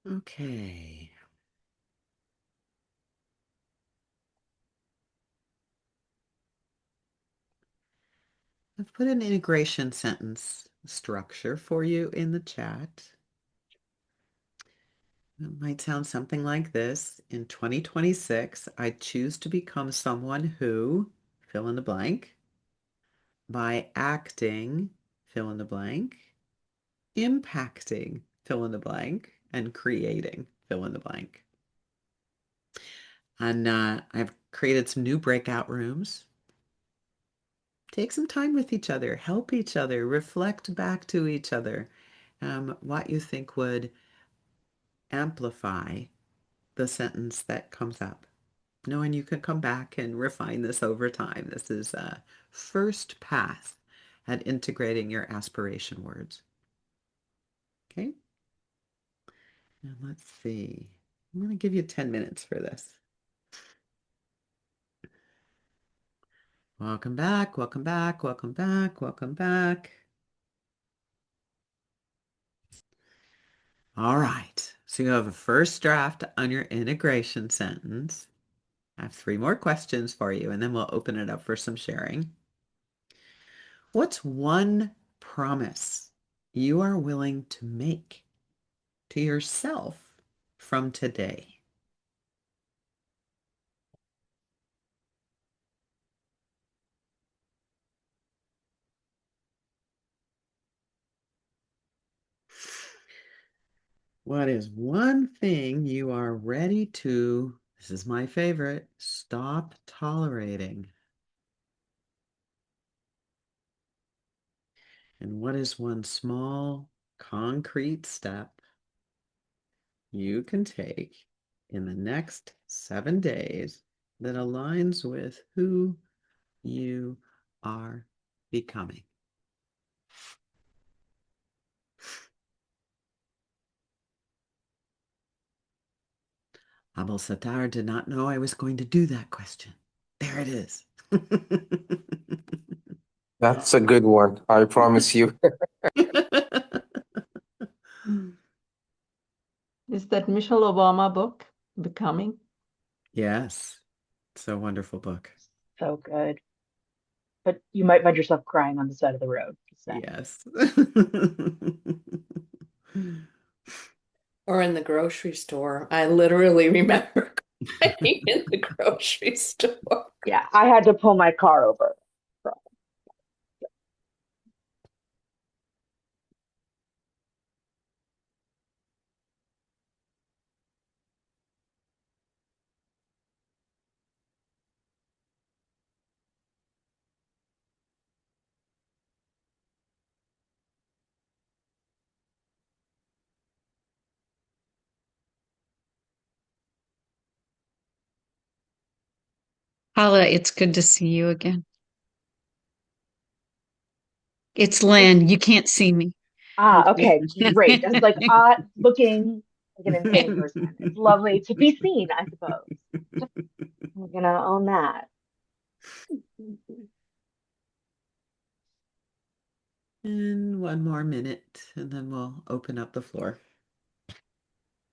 Okay. I've put an integration sentence structure for you in the chat. It might sound something like this. In 2026, I choose to become someone who, fill in the blank, by acting, fill in the blank, impacting, fill in the blank, and creating, fill in the blank. And I've created some new breakout rooms. Take some time with each other, help each other, reflect back to each other what you think would amplify the sentence that comes up. Knowing you can come back and refine this over time. This is a first pass at integrating your aspiration words. Okay? Now let's see. I'm going to give you 10 minutes for this. Welcome back, welcome back, welcome back, welcome back. All right. So you have a first draft on your integration sentence. I have 3 more questions for you, and then we'll open it up for some sharing. What's one promise you are willing to make to yourself from today? What is one thing you are ready to, this is my favorite, stop tolerating? And what is one small, concrete step you can take in the next 7 days that aligns with who you are becoming? Abel Sattar did not know I was going to do that question. There it is. That's a good one. I promise you. Is that Michelle Obama book, Becoming? Yes. It's a wonderful book. So good. But you might find yourself crying on the side of the road. Just saying. Yes. Or in the grocery store. I literally remember crying in the grocery store. Yeah, I had to pull my car over. Paula, it's good to see you again. It's Lynn. You can't see me. Okay, great. I was like, looking like an insane person. It's lovely to be seen, I suppose. I'm gonna own that. And one more minute, and then we'll open up the floor.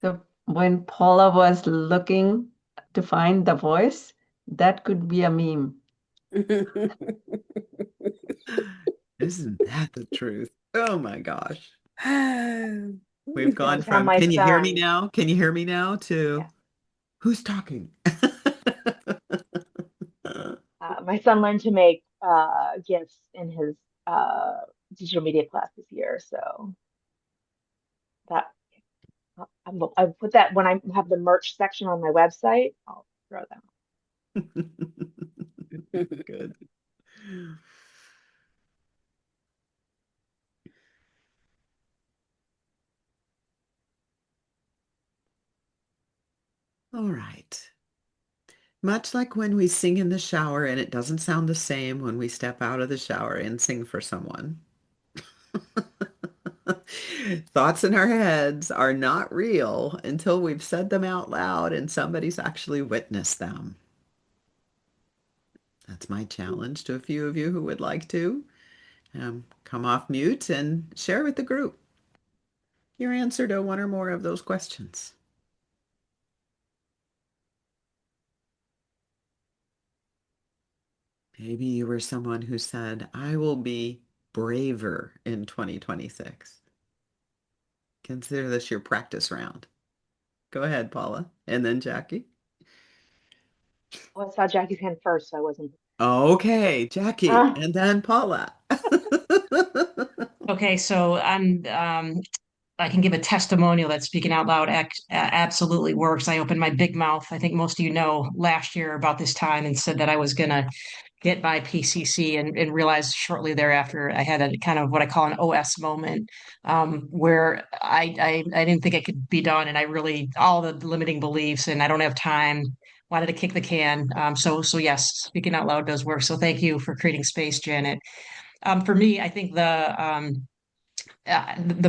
So when Paula was looking to find the voice, that could be a meme. Isn't that the truth? Oh my gosh. We've gone That's how from, my can you hear me son, now? Can you hear me now? To, yeah, who's talking? my son learned to make GIFs in his digital media class this year. So that I'll put that when I have the merch section on my website. I'll throw them. Good. All right. Much like when we sing in the shower and it doesn't sound the same when we step out of the shower and sing for someone. Thoughts in our heads are not real until we've said them out loud and somebody's actually witnessed them. That's my challenge to a few of you who would like to come off mute and share with the group your answer to one or more of those questions. Maybe you were someone who said, I will be braver in 2026. Consider this your practice round. Go ahead, Paula, and then Jackie. Oh, I saw Jackie's hand first, so I wasn't. Okay, Jackie, and then Paula. Okay, so I can give a testimonial that speaking out loud absolutely works. I opened my big mouth, I think most of you know, last year about this time and said that I was going to get my PCC and realized shortly thereafter I had a kind of what I call an OS moment where I didn't think it could be done. And I really, all the limiting beliefs and I don't have time, wanted to kick the can. So yes, speaking out loud does work. So thank you for creating space, Janet. For me, I think the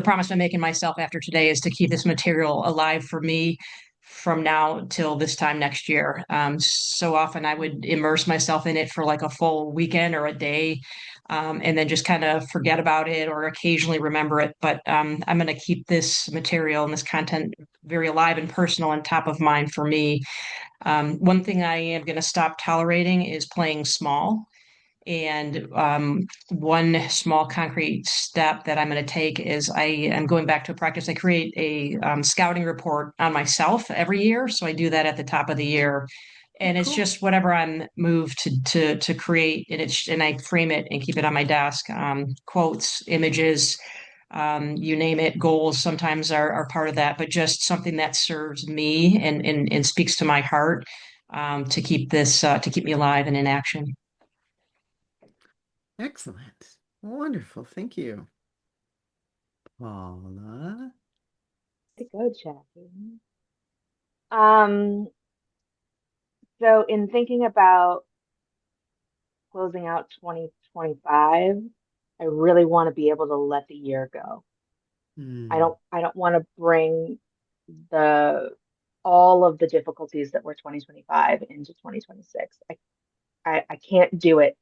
promise I'm making myself after today is to keep this material alive for me from now till this time next year. So often I would immerse myself in it for like a full weekend or a day, and then just kind of forget about it or occasionally remember it. But I'm going to keep this material and this content very alive and personal and top of mind for me. One thing I am going to stop tolerating is playing small. And one small concrete step that I'm going to take is I am going back to a practice. I create a scouting report on myself every year. So I do that at the top of the year. And it's Cool. just whatever I'm moved to create, and I frame it and keep it on my desk. Quotes, images, You name it, goals sometimes are part of that, but just something that serves me and speaks to my heart, to keep to keep me alive and in action. Excellent. Wonderful. Thank you. Paula. Good, Jackie. Um, so in thinking about closing out 2025, I really want to be able to let the year go. I don't want to bring the all of the difficulties that were 2025 into 2026. I can't do it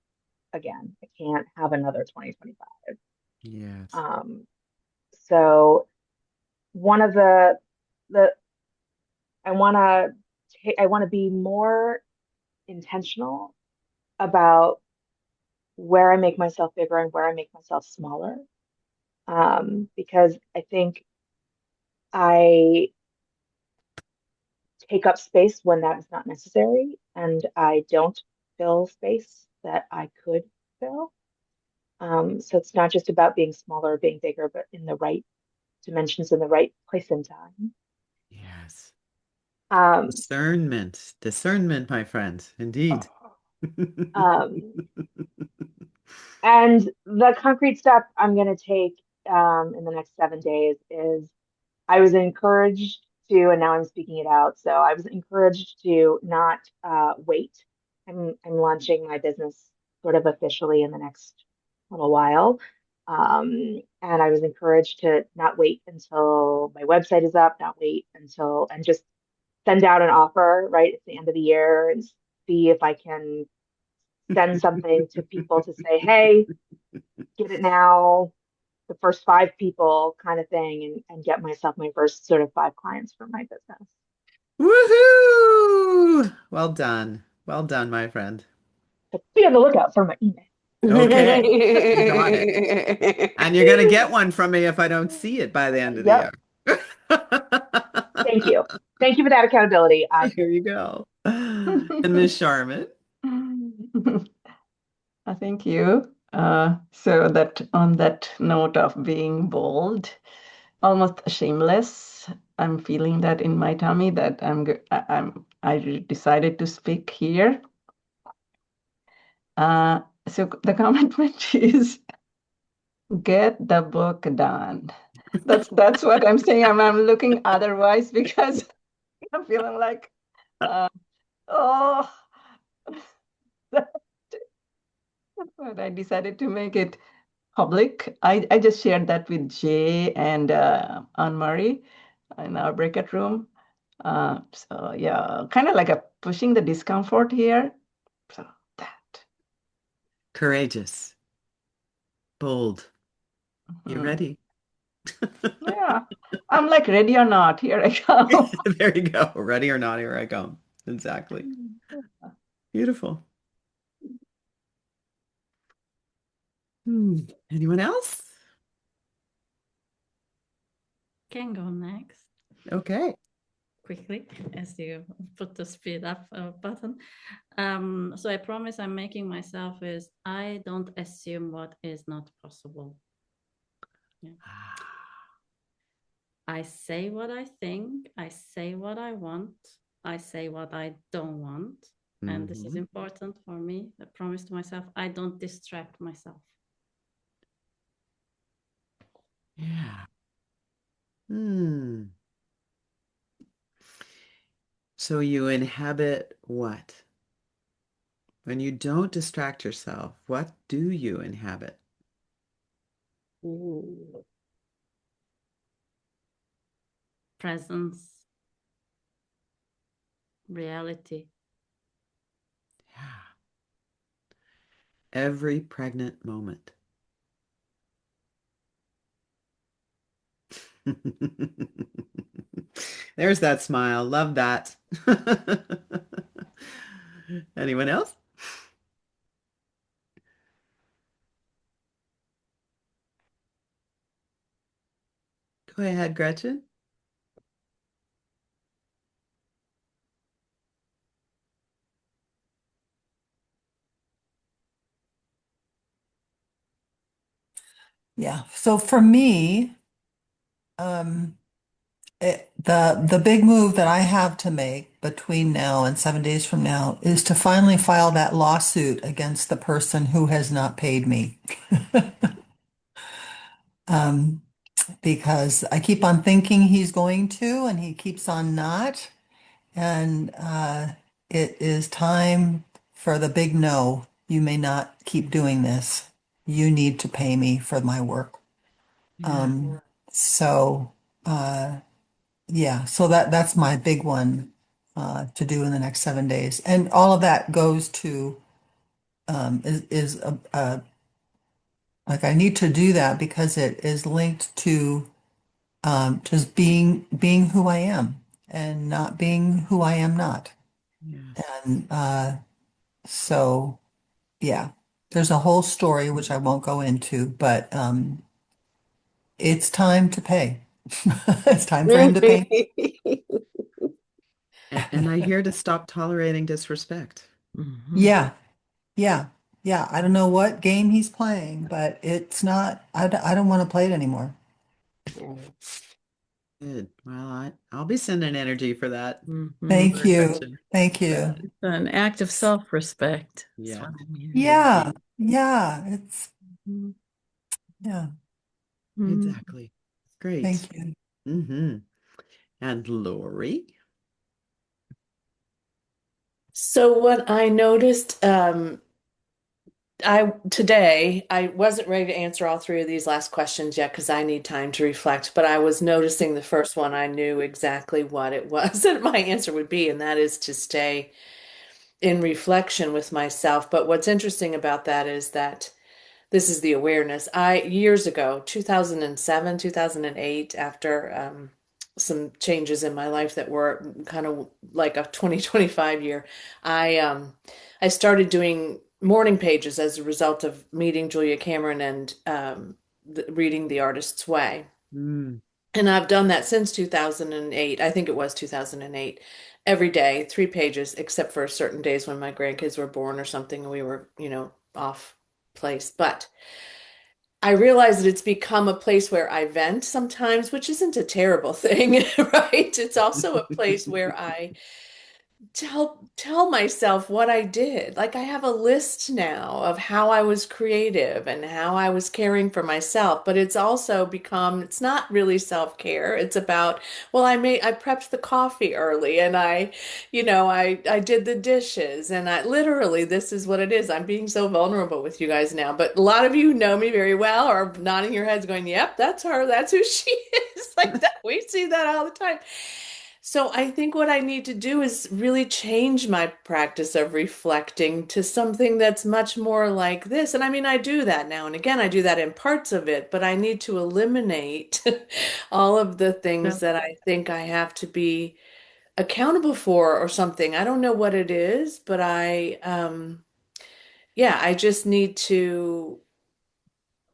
again. I can't have another 2025. Yes. So one of the I want to be more intentional about where I make myself bigger and where I make myself smaller. Because I think I take up space when that is not necessary, and I don't fill space that I could fill. So it's not just about being smaller or being bigger, but in the right dimensions, in the right place and time. Yes. Um, Discernment, my friend. Indeed. um, and the concrete step I'm going to take in the next 7 days is I was encouraged to, and now I'm speaking it out. So I was encouraged to not wait. I'm launching my business sort of officially in the next little while. And I was encouraged to not wait until my website is up, not wait until, and just send out an offer right at the end of the year and see if I can send something to people to say, hey, get it now, the first 5 people kind of thing, and get myself my first sort of 5 clients for my business. Woohoo! Well done. Well done, my friend. So be on the lookout for my email. Okay. You got it. And you're going to get one from me if I don't see it by the end of the Yep. year. Thank you. Thank you for that accountability. Here you go. And Miss Charmin. Thank you. So that on that note of being bold, almost shameless, I'm feeling that in my tummy that I decided to speak here. So the commitment is get the book done. That's what I'm saying. I'm looking otherwise because I'm feeling like, oh, but I decided to make it public. I just shared that with Jay and Anne-Marie in our breakout room. So yeah, kind of like a pushing the discomfort here. So that. Courageous. Bold. You ready? Yeah, I'm like ready or not. Here I go. There you go. Ready or not, here I come. Exactly. Beautiful. Anyone else? Can go next Okay. quickly as you put the speed up button. So I promise I'm making myself is I don't assume what is not possible. Yeah. I say what I think, I say what I want, I say what I don't want. And this is important for me. I promise to myself, I don't distract myself. Yeah. So you inhabit what? When you don't distract yourself, what do you inhabit? Ooh. Presence, reality. Yeah. Every pregnant moment. There's that smile. Love that. Anyone else? Go ahead, Gretchen. Yeah. So for me, the big move that I have to make between now and 7 days from now is to finally file that lawsuit against the person who has not paid me. Um, because I keep on thinking he's going to, and he keeps on not. And it is time for the big no. You may not keep doing this. You need to pay me for my work. Yeah. So yeah, so that's my big one to do in the next 7 days. And all of that goes to is like I need to do that because it is linked to just being who I am and not being who I am not. Yes. And so yeah, there's a whole story which I won't go into, but it's time to pay. It's time for him to pay. And I hear to stop tolerating disrespect. Yeah, yeah, yeah. I don't know what game he's playing, but it's not, I don't want to play it anymore. Good. Well, I'll be sending energy for that. Thank you. Direction. Thank you. It's an act of self-respect. That's Yeah. what I'm hearing. Yeah, yeah, it's, Mhm. yeah, Exactly. Great. thank you. Mm-hmm. And Lori? So what I noticed, today I wasn't ready to answer all three of these last questions yet because I need time to reflect, but I was noticing the first one, I knew exactly what it was that my answer would be, and that is to stay in reflection with myself. But what's interesting about that is that this is the awareness. Years ago, 2007, 2008, after some changes in my life that were kind of like a 2025 year, I I started doing morning pages as a result of meeting Julia Cameron and reading The Artist's Way. Mm. And I've done that since 2008. I think it was 2008. Every day, 3 pages, except for certain days when my grandkids were born or something, and we were, off place. But I realize that it's become a place where I vent sometimes, which isn't a terrible thing, right? It's also a place where I tell myself what I did. Like I have a list now of how I was creative and how I was caring for myself, but it's also become it's not really self-care. It's about, well, I prepped the coffee early and I did the dishes and I literally this is what it is. I'm being so vulnerable with you guys now, but a lot of you know me very well or nodding your heads going, "Yep, that's her. That's who she is." Like that we see that all the time. So I think what I need to do is really change my practice of reflecting to something that's much more like this. And I mean, I do that now and again. I do that in parts of it, but I need to eliminate all of the things that I think I have to be accountable for or something. I don't know what it is, but yeah,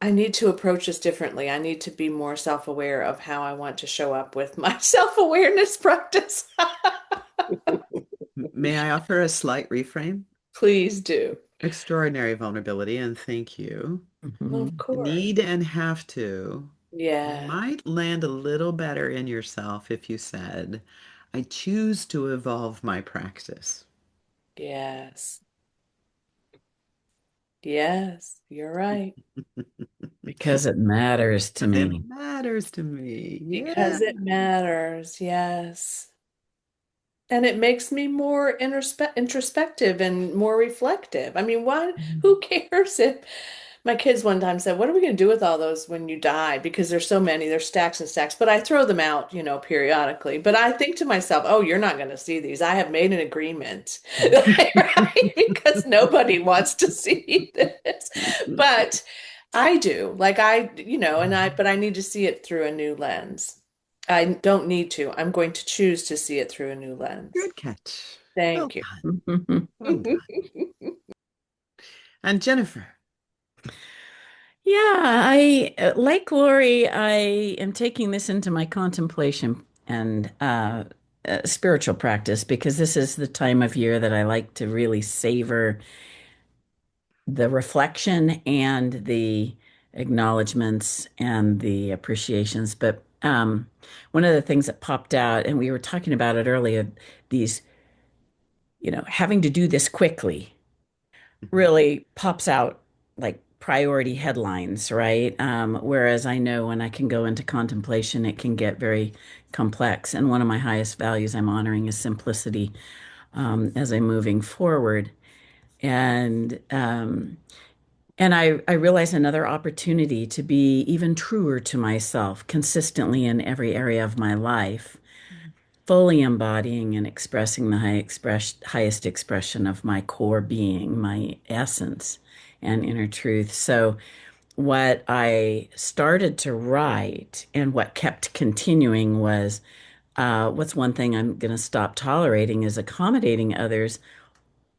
I need to approach this differently. I need to be more self-aware of how I want to show up with my self-awareness practice. May I offer a slight reframe? Please do. Extraordinary vulnerability, and thank you. Of course. Need and have to Yeah. might land a little better in yourself if you said, I choose to evolve my practice. Yes. Yes. You're right. Because it matters to It me. matters to me. Yeah. Because it matters. Yes. And it makes me more introspective and more reflective. I mean, who cares if my kids one time said, "What are we going to do with all those when you die?" Because there's so many, there's stacks and stacks, but I throw them out, periodically. But I think to myself, "Oh, you're not going to see these. I have made an agreement." Right? Because nobody wants to see this. But I do. Like but I need to see it through a new lens. I don't need to. I'm going to choose to see it through a new lens. Good catch. Well Thank you. done. Well done. And Jennifer. Yeah, like Lori, I am taking this into my contemplation and spiritual practice because this is the time of year that I like to really savor the reflection and the acknowledgments and the appreciations. But one of the things that popped out, and we were talking about it earlier, these, having to do this quickly really pops out like priority headlines, right? Whereas I know when I can go into contemplation, it can get very complex. And one of my highest values I'm honoring is simplicity as I'm moving forward. And I realize another opportunity to be even truer to myself consistently in every area of my life, fully embodying and expressing the highest expression of my core being, my essence and inner truth. So what I started to write and what kept continuing was what's one thing I'm going to stop tolerating is accommodating others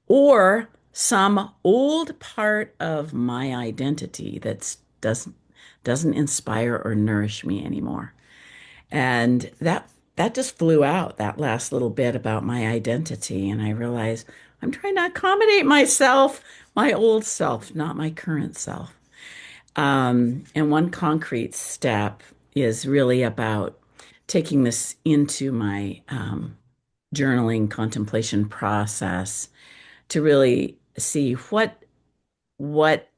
or some old part of my identity that doesn't inspire or nourish me anymore. And that just flew out, that last little bit about my identity. And I realized I'm trying to accommodate myself, my old self, not my current self. And one concrete step is really about taking this into my journaling contemplation process to really see what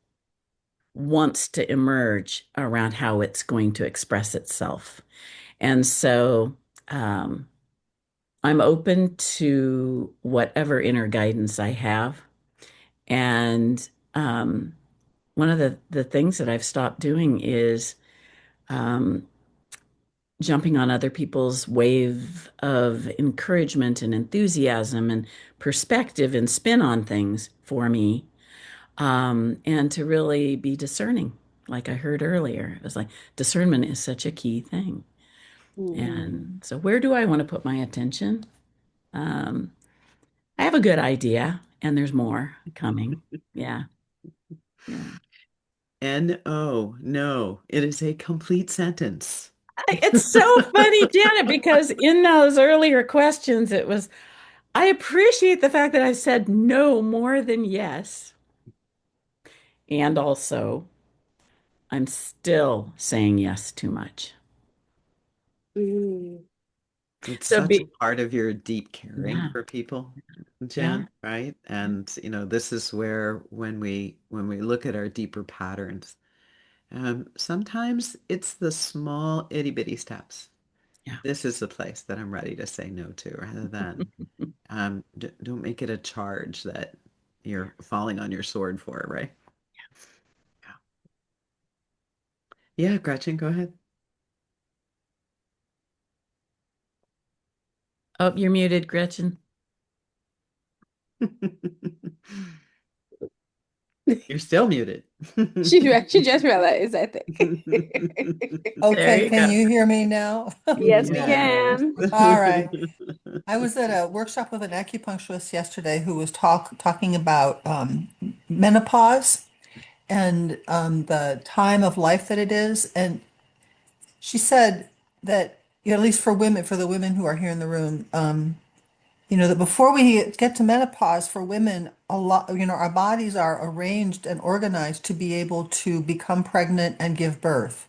wants to emerge around how it's going to express itself. And so I'm open to whatever inner guidance I have. And one of the things that I've stopped doing is um, jumping on other people's wave of encouragement and enthusiasm and perspective and spin on things for me, and to really be discerning. Like I heard earlier, it was like discernment is such a key thing. And so, where do I want to put my attention? Um, I have a good idea, and there's more coming. Yeah. Yeah. N-O, no, it is a complete sentence. It's so funny, Janet, because in those earlier questions, it was, I appreciate the fact that I said no more than yes. And also, I'm still saying yes too much. It's So such a be, part of your deep caring yeah, for people, yeah, Jen, right? And this is where when we look at our deeper patterns, sometimes it's the small itty bitty steps. yeah. This is the place that I'm ready to say no to, rather than don't make it a charge that you're falling on your sword for, right? Yeah, Gretchen, go ahead. Oh, you're muted, Gretchen. You're still muted. She just realized, I think. There Okay, you can go. you hear me now? Yes, we Yes. can. All right. I was at a workshop with an acupuncturist yesterday who was talking about menopause and the time of life that it is. And she said that, at least for women, for the women who are here in the room, that before we get to menopause for women, a lot, our bodies are arranged and organized to be able to become pregnant and give birth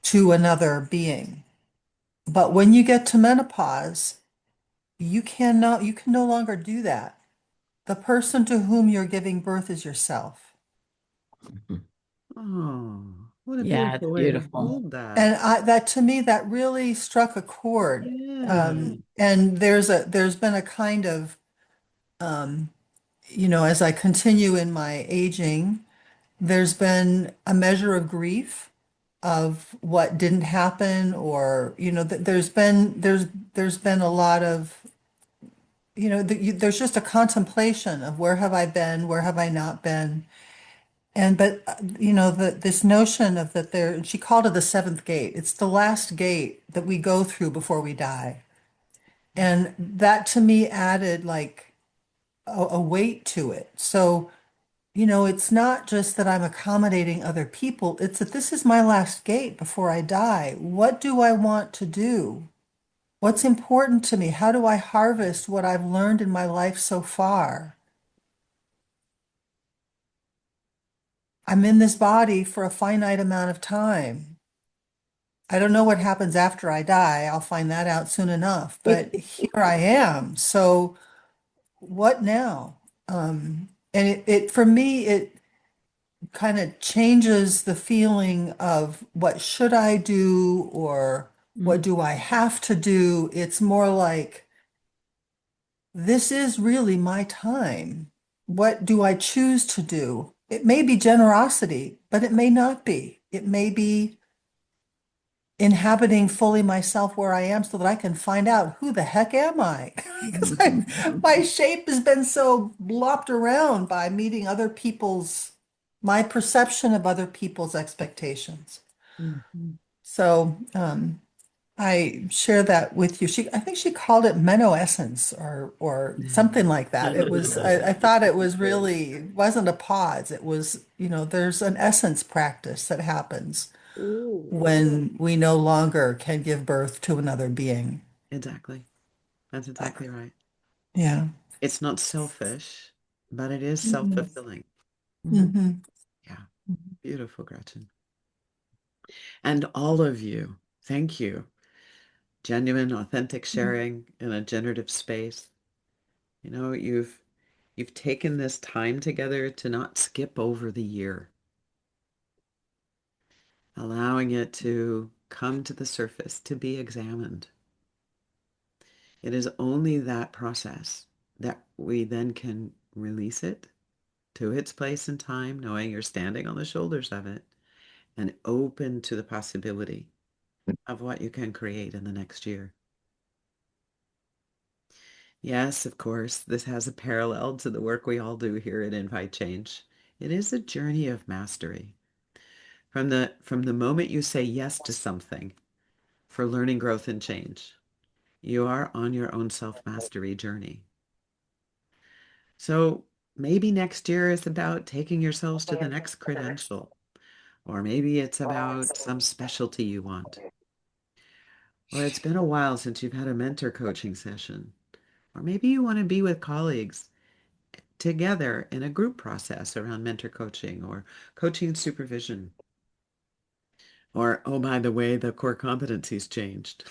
to another being. But when you get to menopause, you can no longer do that. The person to whom you're giving birth is yourself. Oh, what a Yeah, it's beautiful way to beautiful. hold that. And that to me, that really struck a chord. Yeah. And there's been a kind of, um, as I continue in my aging, there's been a measure of grief of what didn't happen, or there's been a lot of there's just a contemplation of where have I been, where have I not been, and but this notion of that there, she called it the seventh gate. It's the last gate that we go through before we die, and that to me added like a weight to it. So it's not just that I'm accommodating other people, it's that this is my last gate before I die. What do I want to do? What's important to me? How do I harvest what I've learned in my life so far? I'm in this body for a finite amount of time. I don't know what happens after I die. I'll find that out soon enough, but here I am. So what now? And it for me, it kind of changes the feeling of what should I do or what do I have to do? It's more like, this is really my time. What do I choose to do? It may be generosity, but it may not be. It may be inhabiting fully myself where I am so that I can find out who the heck am I? Because my shape has been so blopped around by meeting other people's, my perception of other people's expectations. So I share that with you. I think she called it menoessence or something like that. It was, I thought it was really, it wasn't a pause. It was, there's an essence practice that happens when we no longer can give birth to another being. Exactly. That's exactly right. Yeah. It's not selfish, but it is self-fulfilling. Mm-hmm. Yeah. Beautiful, Gretchen. And all of you, thank you. Genuine, authentic sharing in a generative space. You've taken this time together to not skip over the year, allowing it to come to the surface, to be examined. It is only that process that we then can release it to its place in time, knowing you're standing on the shoulders of it and open to the possibility of what you can create in the next year. Yes, of course, this has a parallel to the work we all do here at inviteCHANGE. It is a journey of mastery. From the moment you say yes to something for learning, growth, and change, you are on your own self-mastery journey. So maybe next year is about taking yourselves to the next credential, or maybe it's about some specialty you want. Or it's been a while since you've had a mentor coaching session. Or maybe you want to be with colleagues together in a group process around mentor coaching or coaching and supervision. Or, oh, by the way, the core competencies changed.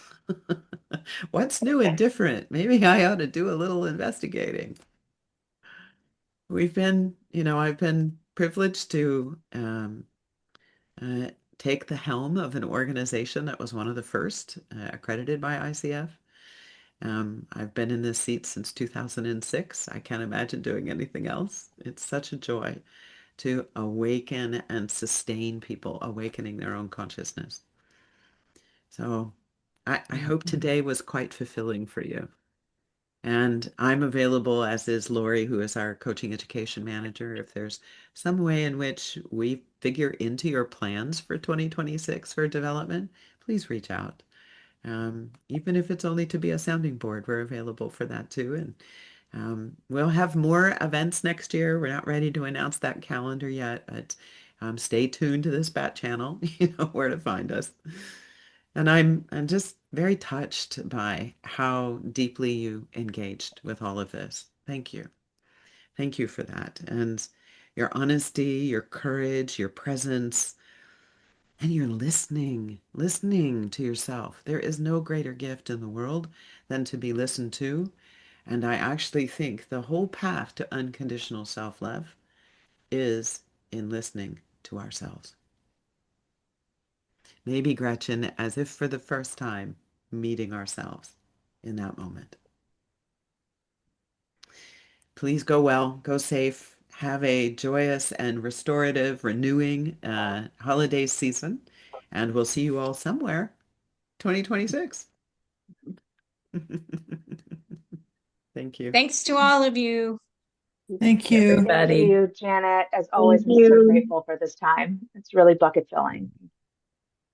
What's new and different? Maybe I ought to do a little investigating. I've been privileged to take the helm of an organization that was one of the first accredited by ICF. I've been in this seat since 2006. I can't imagine doing anything else. It's such a joy to awaken and sustain people awakening their own consciousness. So I hope today was quite fulfilling for you. And I'm available, as is Lori, who is our coaching education manager. If there's some way in which we figure into your plans for 2026 for development, please reach out. Even if it's only to be a sounding board, we're available for that too. And we'll have more events next year. We're not ready to announce that calendar yet, but stay tuned to this bat channel. You know where to find us. And I'm just very touched by how deeply you engaged with all of this. Thank you. Thank you for that. And your honesty, your courage, your presence, and your listening to yourself. There is no greater gift in the world than to be listened to. And I actually think the whole path to unconditional self-love is in listening to ourselves. Maybe, Gretchen, as if for the first time, meeting ourselves in that moment. Please go well, go safe, have a joyous and restorative, renewing holiday season, and we'll see you all somewhere 2026. Thank you. Thanks to all of you. Thank you. Thank you, Janet. As always, Thank I'm so you. grateful for this time. It's really bucket filling.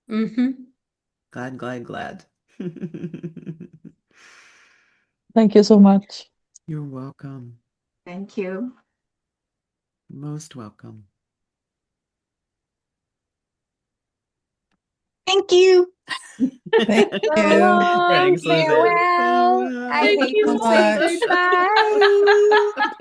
Mm-hmm. Glad. Thank you so much. You're welcome. Thank you. Most welcome. Thank you. Thank So you. long. Thanks, Lizette. Farewell. I Thank hate you to so say much. goodbye.